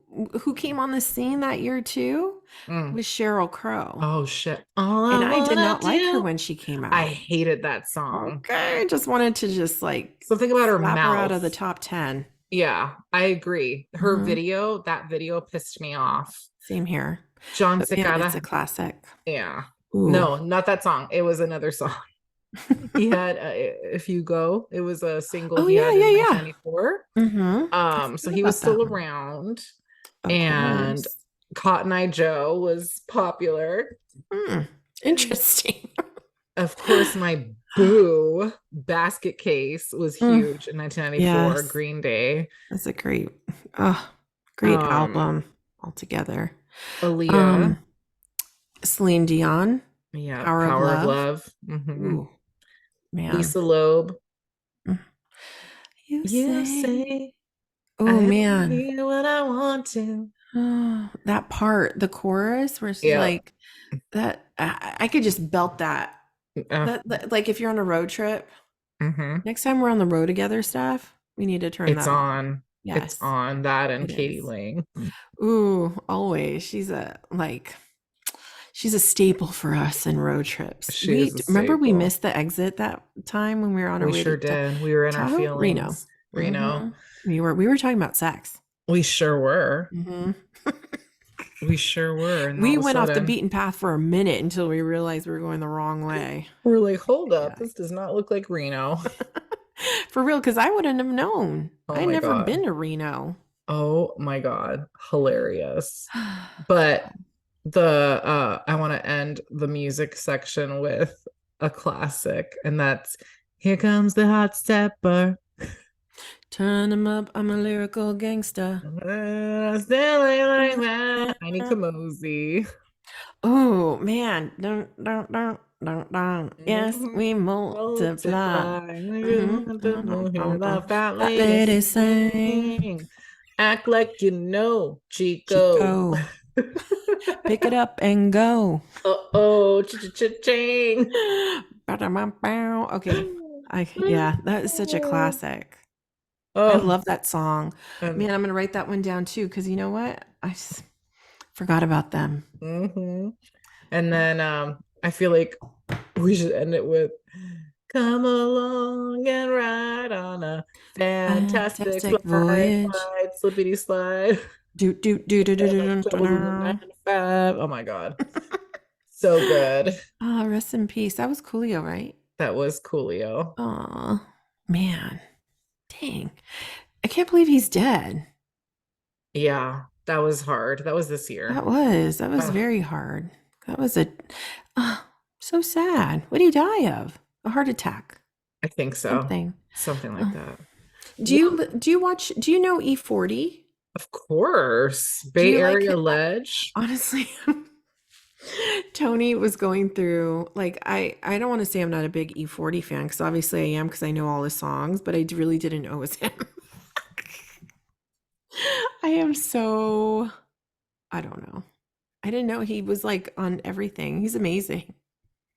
came on the scene that year too? Mm. Was Cheryl Crow. Oh shit. All I And I did wanna not like her do. when she came I out. hated that song. Okay, just wanted to just like Something about her slap her out mouth. of the top 10. Yeah, I agree. Her Hmm. video, that video pissed me off. Same here. John But man, it's a Cicada. classic. Yeah. Ooh. No, not that song. It was another song. He had If You Go. It was a single Oh he yeah, had in yeah, yeah. 1994. Mm-hmm. I So forgot he was about that still one. around, Of and course. Cotton Eye Joe was popular. Hmm. Interesting. Of course, my boo Basket Case was Mm, huge in 1994, yes. Green Day. That's a great Um, album altogether. Aaliyah, Um, Celine Dion, yeah, Power of Power of Love. Love. Ooh, man. Lisa Loeb, Mm. You you say, say oh I man. hear what I want to. Oh, that part, the chorus where she's Yeah. like that I could just belt that. Uh, Like if you're on a road trip, mhm. next time we're on the road together, Steph, we need to turn It's that on. on. It's Yes, on that and it Katie is. Lang. Ooh, always. She's a staple for us in road trips. She is a Remember we staple. missed the exit that time when we were on our We way sure to did. We were in our Tahoe, Reno. feelings. Reno. Hmm. We were talking about sex. We sure were. Hmm. We sure were. And all We of a went off the sudden, beaten path for a minute until we realized we were going the wrong way. we're like, hold up. Yeah. This does not look like Reno. For real, because I wouldn't have known. Oh I my never God. been to Reno. Oh my God. Hilarious. But I want to end the music section with a classic, and that's Here Comes the Hot Stepper. Turn them up, I'm a lyrical gangster. Still ain't like that. Heine Kamosi. Oh man. Dun, dun, dun, dun, dun. Yes, Mhm. we multiply. Multiply. Mhm. Hear the fat That lady lady sang. sing. Act like you know, Chico. Chico. Pick it up and go. Uh-oh, cha-cha-cha-ching. Ba-da-ba-bow. Okay. Yeah, that is such a classic. I Oh, love that song. and Man, I'm gonna write that one down too, because you know what? I just forgot about them. mhm. And then I feel like we should end it with come along and ride on a fantastic Fantastic slide, voyage. slide, slippity slide. Do do do do do And do the do troubles in the do. 9 to 5. Oh my God. So good. Ah, rest in peace. That was Coolio, right? That was Coolio. Oh man, dang! I can't believe he's dead. Yeah, that was hard. That was this year. That was Ugh, very hard. That was uh, so sad. What did he die of? A heart attack, I think so. something. Something like Oh. that. Do Well, you do you watch? Do you know E40? of course. Do Bay you like? Area Ledge. Honestly, Tony was going through like I don't want to say I'm not a big E40 fan because obviously I am because I know all his songs, but I really didn't know it was him. I am so I don't know. I didn't know he was like on everything. He's amazing.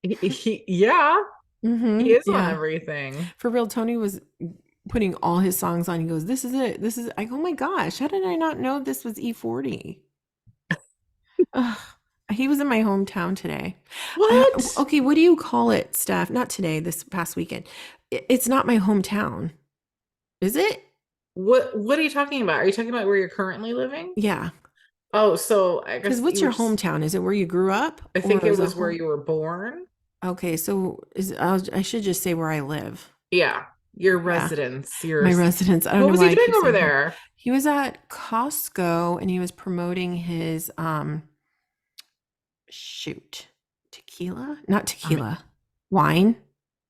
Yeah. He is on Yeah. everything. For real, Tony was putting all his songs on. He goes, "This is it. This is." I go, "Oh my gosh, how did I not know this was E40?" Ugh. He was in my hometown today. What? Okay, what do you call it, Steph? Not today, this past weekend. It's not my hometown, is it? What are you talking about? Are you talking about where you're currently living? Yeah. Oh, so I Because guess what's you were your just, hometown? Is it where you grew up, I think or it is a was where home? you were born. Okay, so I should just say where I live. Yeah, your Yeah, residence, my residence. I don't what know was he why I doing keep over saying home. there? He was at Costco and he was promoting his shoot, tequila, not Am- tequila, wine.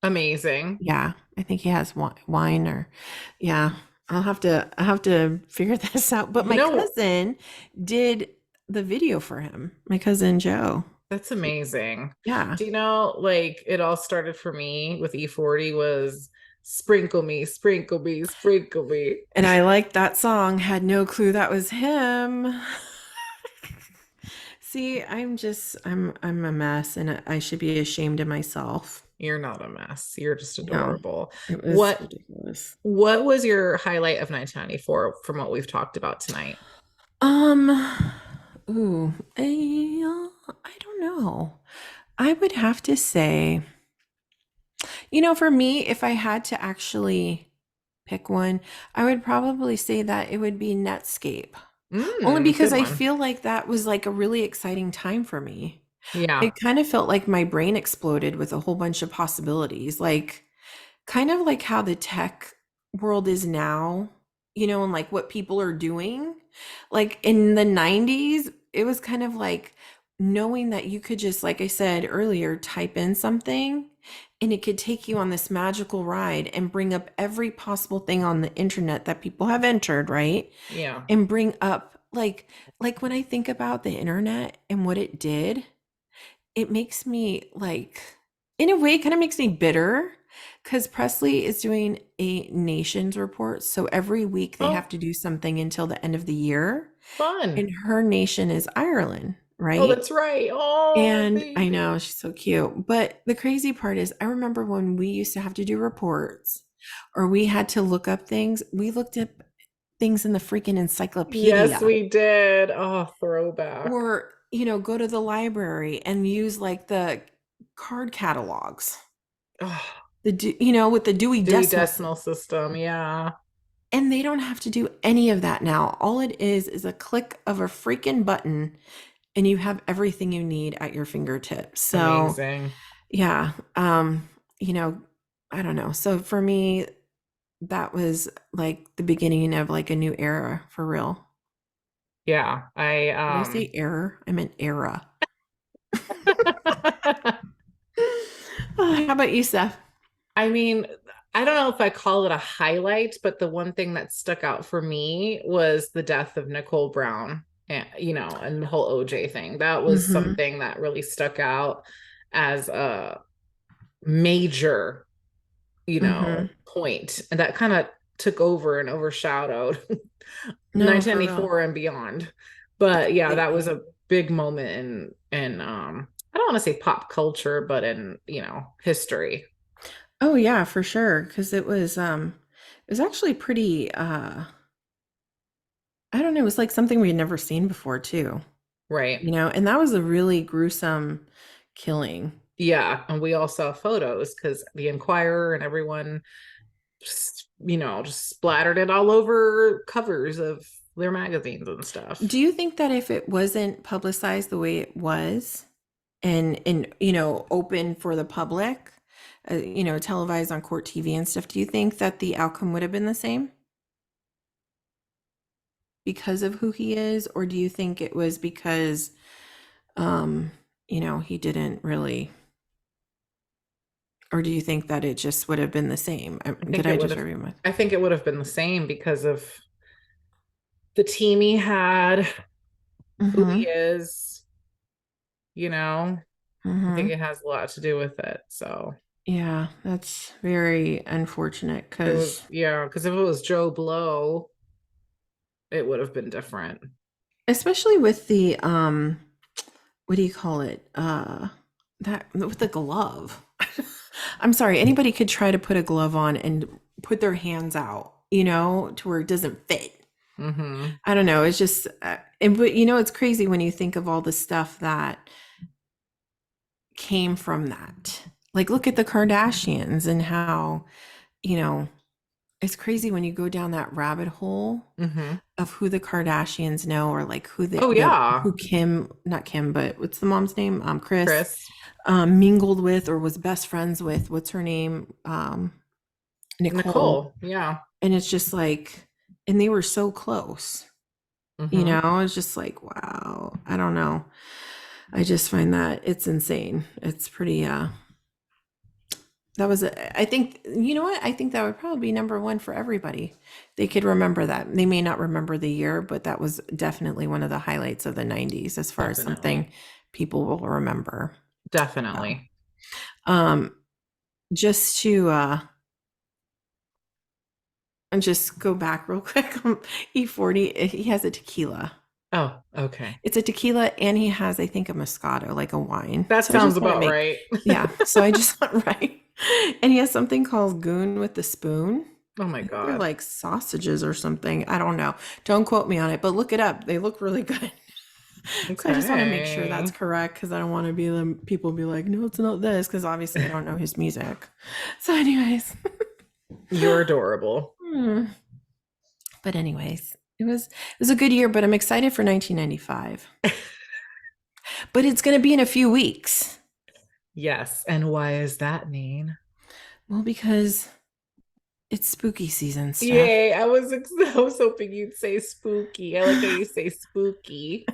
Amazing. Yeah, I think he has wine or yeah. I have to figure this out. But You my know, cousin did the video for him. My cousin Joe. that's amazing. Yeah. Do you know, like it all started for me with E40 was sprinkle me, sprinkle me, sprinkle me. And I liked that song. Had no clue that was him. See, I'm a mess and I should be ashamed of myself. You're not a mess. You're just No, adorable. it was What ridiculous. what was your highlight of 1994 from what we've talked about tonight? Um, I don't know. I would have to say, for me, if I had to actually pick one, I would probably say that it would be Netscape. Only because Good I one. feel like that was like a really exciting time for me. Yeah. It kind of felt like my brain exploded with a whole bunch of possibilities. Like kind of like how the tech world is now, and like what people are doing. Like in the 90s, it was kind of like knowing that you could just, like I said earlier, type in something and it could take you on this magical ride and bring up every possible thing on the internet that people have entered, right? Yeah. And bring up like when I think about the internet and what it did, it makes me like, in a way, it kind of makes me bitter because Presley is doing a nations report. So every week they have Oh, to do something until the end of the year. fun. And her nation is Ireland, Oh, right? that's right. Oh, And I baby. know she's so cute. But the crazy part is, I remember when we used to have to do reports or we had to look up things, we looked up things in the freaking Yes, encyclopedia we did. Oh, throwback. or, go to the library and use like the card catalogs. Oh, With the Dewey Dewey Decimal Decimal System. System. Yeah. And they don't have to do any of that now. All it is a click of a freaking button and you have everything you need at your fingertips. So, Amazing. yeah, you know, I don't know. So for me, that was like the beginning of like a new era for real. Yeah. Did I say error? I meant era. How about you, Seth? I mean, I don't know if I call it a highlight, but the one thing that stuck out for me was the death of Nicole Brown, and and the whole OJ thing. That was Mm-hmm. something that really stuck out as a major, Mm-hmm. point, and that kind of took over and overshadowed No, for real. 1994 and beyond. But yeah, that was Completely. a big moment in I don't want to say pop culture, but in, history. Oh yeah, for sure. Because it was actually pretty I don't know, it was like something we had never seen before too. Right. And that was a really gruesome killing. Yeah, and we all saw photos because the Inquirer and everyone just splattered it all over covers of their magazines and stuff. Do you think that if it wasn't publicized the way it was and open for the public, televised on court TV and stuff, do you think that the outcome would have been the same because of who he is, or do you think it was because um, he didn't really, or do you think that it just would have been the same? I Did think I it would just have read my? I think it would have been the same because of the team he had, who he Mm-hmm. is, you know. I think Mm-hmm. it has a lot to do with it. So Yeah, that's very unfortunate it was, because yeah, because if it was Joe Blow, it would have been different. especially with the what do you call it? That with the glove. I'm sorry, anybody could try to put a glove on and put their hands out, to where it doesn't fit. Mm-hmm. I don't know. It's just, but it's crazy when you think of all the stuff that came from that. Like, look at the Kardashians and how, you know, it's crazy when you go down that rabbit hole Mm-hmm. of who the Kardashians know, or like who Oh who yeah. Kim, not Kim, but what's the mom's name? Chris, Chris. mingled with or was best friends with, what's her name? Nicole. Nicole. Yeah. And it's just like, and they were so close, Mm-hmm. it's just like, wow, I don't know. I just find that it's insane. It's pretty, that was, I think, you know what? I think that would probably be number one for everybody. They could remember that. They may not remember the year, but that was definitely one of the highlights of the 90s as far as something Definitely. people will remember. So, Definitely. um, just to, and just go back real quick, E40, he has a tequila. Oh, okay. It's a tequila and he has, I think, a Moscato, like a wine. That So I sounds just want to about make, right. yeah. So I just want, right. And he has something called Goon with the Spoon. Oh my I think they're God. like sausages or something. I don't know. Don't quote me on it, but look it up. They look really good. So I just want to make sure that's Okay. correct, because I don't want to be them people be like, no, it's not this, because obviously I don't know his music. So, anyways. You're adorable. Hmm. But anyways, it was a good year, but I'm excited for 1995. But it's going to be in a few weeks. Yes. And why is that, Neen? Well, because it's spooky season, Steph. Yay. I was hoping you'd say spooky. I like how you say spooky.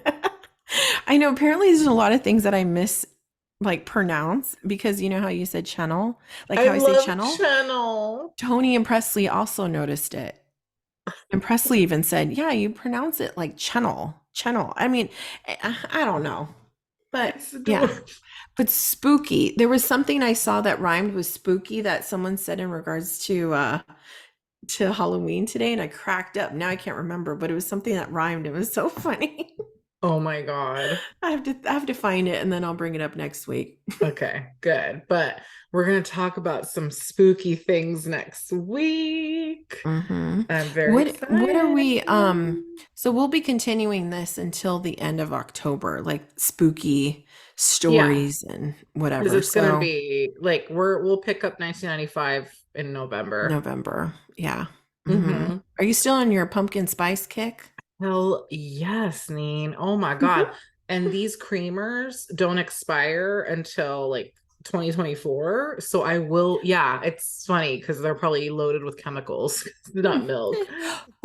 I know apparently there's a lot of things that I miss like pronounce, because you know how you said channel, like I how I say love channel. channel. Tony and Presley also noticed it. And Presley even said, "Yeah, you pronounce it like channel, channel." I mean, I don't know. But It's yeah, adorable. but spooky. There was something I saw that rhymed with spooky that someone said in regards to Halloween today, and I cracked up. Now I can't remember, but it was something that rhymed. It was so funny. Oh my God. I have to find it, and then I'll bring it up next week. Okay, good. But we're going to talk about some spooky things next week. Hmm. I'm very What are excited. we so we'll be continuing this until the end of October, like spooky Yeah, stories and because whatever. it's going to So be like we'll pick up 1995 in November. November. Yeah. Hmm. Mm-hmm. Are you still on your pumpkin spice kick? Hell yes, Neen. Oh my God. Hmm. And these creamers don't expire until like 2024. So I will, yeah, it's funny because they're probably loaded with chemicals, not milk.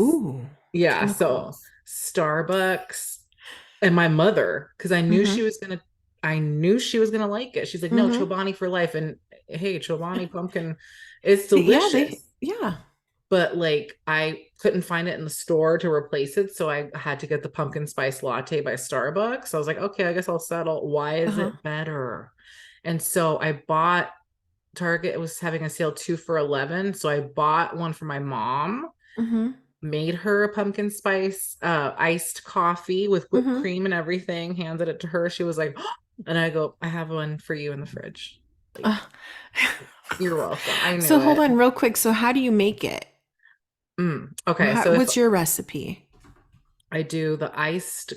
Ooh, Yeah, so chemicals. Starbucks and my mother, because Hmm. I knew she was gonna like it. She's like, no, Hmm. Chobani for life. And hey, Chobani pumpkin, it's Yeah, delicious. yeah. But like I couldn't find it in the store to replace it. So I had to get the pumpkin spice latte by Starbucks. So I was like, okay, I guess I'll settle. Why is Uh-huh. it better? And so I bought Target was having a sale 2 for 11. So I bought one for my mom, Hmm. made her a pumpkin spice iced coffee with whipped Hmm. cream and everything, handed it to her. She was like, and I go, I have one for you in the fridge. Uh, Like, you're welcome. I knew so hold it. on real quick. So how do you make it? Okay, so if What's your recipe? I do the iced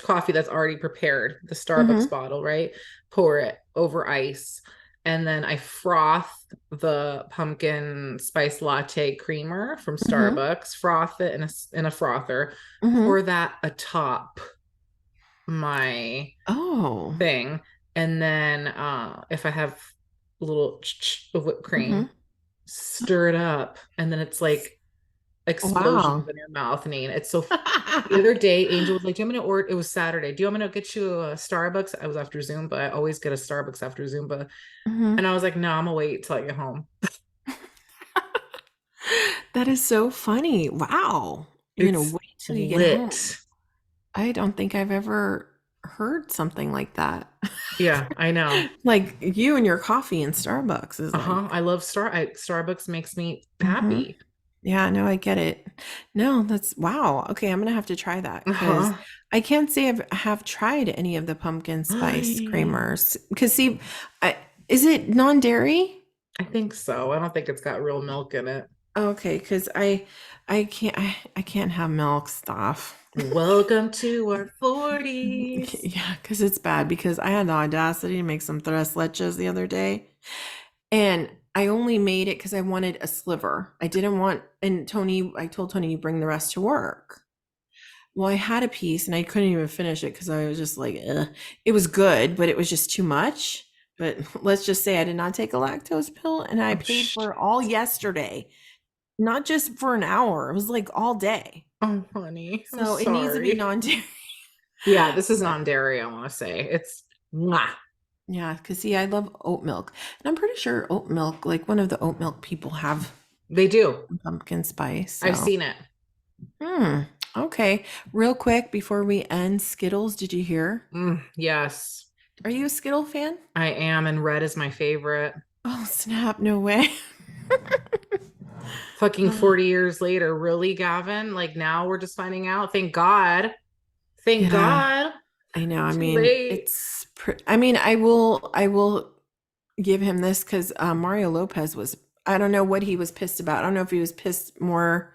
coffee that's already prepared, the Starbucks Hmm. bottle, right? Pour it over ice, and then I froth the pumpkin spice latte creamer from Hmm. Starbucks, froth it in a frother, pour Hmm. that atop my Oh. thing, and then if I have a little of whipped Hmm. cream, stir it up, and then it's like explosions Wow. in your mouth, Nene. It's so the other day, Angel was like, "Do you want me to order?" It was Saturday. "Do you want me to get you a Starbucks?" I was after Zumba. I always get a Starbucks after Zumba, Hmm. and I was like, "No, I'm gonna wait till I get home." That is so funny. Wow. You're gonna It's wait till you get home. lit. I don't think I've ever heard something like that. Yeah, I know. Like you and your coffee in Starbucks is Uh-huh. like, I love Starbucks makes me hmm. happy. Yeah, no, I get it. No, that's wow. Okay, I'm gonna have to try that, because Uh-huh. I can't say I have tried any of the pumpkin spice creamers. Because see, I Is it non-dairy? I think so. I don't think it's got real milk in it. Okay, because I can't have milk stuff. Welcome to our 40s. Yeah, because it's bad because I had the audacity to make some tres leches the other day. And I only made it because I wanted a sliver. I didn't want, and Tony, I told Tony, you bring the rest to work. Well, I had a piece and I couldn't even finish it because I was just like, ugh. It was good, but it was just too much. But let's just say I did not take a lactose pill and I Oh, paid for it all yesterday, not just for an hour. It was like all day. oh, honey, I'm So it needs to be sorry. non-dairy. Yeah, this is But non-dairy, I want to say. It's mwah. yeah, because see, I love oat milk. And I'm pretty sure oat milk, like one of the oat milk people have They do. pumpkin spice. I've So, seen it. hmm. Okay. Real quick before we end, Skittles, did you hear? Yes, Are you a Skittle fan? I am, and red is my favorite. Oh, snap. No way. Fucking 40 years later, really, Gavin? Like now we're just finding out. Thank God. Thank Yeah, God. I know. I Too mean, late. I mean, I will give him this because Mario Lopez was, I don't know what he was pissed about. I don't know if he was pissed more.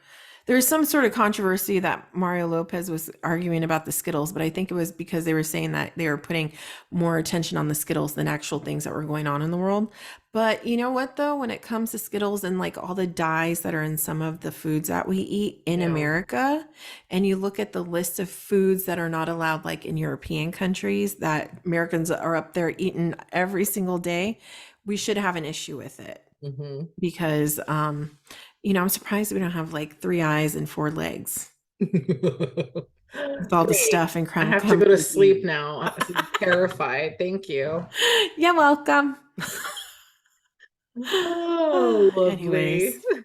There was some sort of controversy that Mario Lopez was arguing about the Skittles, but I think it was because they were saying that they were putting more attention on the Skittles than actual things that were going on in the world. But you know what, though, when it comes to Skittles and like all the dyes that are in some of the foods that we eat in Yeah. America, and you look at the list of foods that are not allowed, like in European countries, that Americans are up there eating every single day, we should have an issue with it Hmm. because I'm surprised we don't have like three eyes and four legs with all the Great. stuff and I crumb have to go to comforts we sleep now. I'm terrified. Thank you. You're welcome. Oh, lovely. Anyways, Well,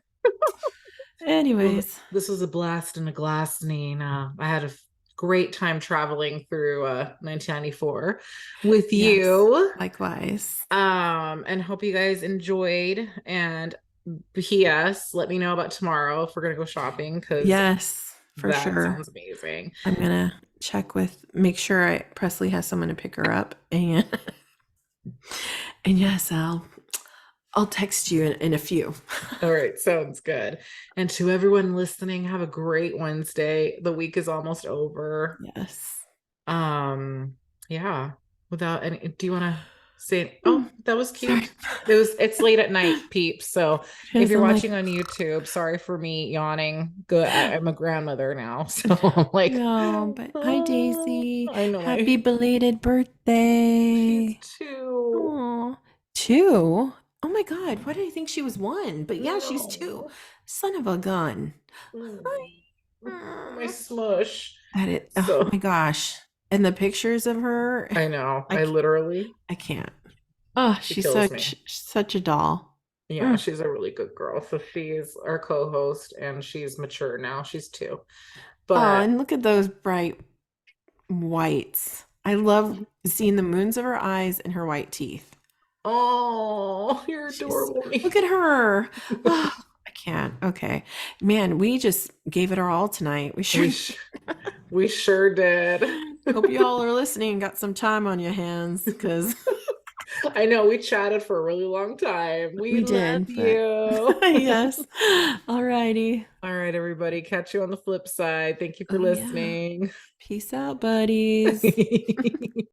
anyways, this was a blast in a glass, Nina. I had a great time traveling through 1994 with yes, you. likewise. And hope you guys enjoyed. And P.S. Let me know about tomorrow if we're gonna go shopping because Yes, for that sure. sounds amazing. I'm gonna check with, make sure Presley has someone to pick her up, and and yes, I'll text you in a few. All right, sounds good. And to everyone listening, have a great Wednesday. The week is almost over. Yes. Um, yeah. Without any, do you want to say, Hmm, oh, that was sorry. cute. It's late at night, peeps. So It if is. you're I'm like, watching on YouTube, sorry for me yawning. Good. I'm a grandmother now. So I'm like, no, but hi, oh, Daisy. I know Happy my, belated she's birthday. two. Oh, two. Oh my God. Why did I think she was one? But yeah, she's two. No. Son of a gun. Mm. My Mm. smush. That it. Oh So my gosh. And the pictures of her, I know. I, I c- literally, I can't. Oh, she she's kills me. such a doll. Yeah, Mm. she's a really good girl. So she's our co-host and she's mature now. She's two. Oh, But and look at those bright whites. I love seeing the moons of her eyes and her white teeth. oh, you're She's, adorable. look at her. Oh, I can't. Okay. Man, we just gave it our all tonight. We We sure sh we sure did. hope you all are listening, got some time on your hands because I know we chatted for a really long time. We we love did, but you. yes. All righty. All right, everybody. Catch you on the flip side. Thank you for Oh, yeah. listening. Peace out, buddies.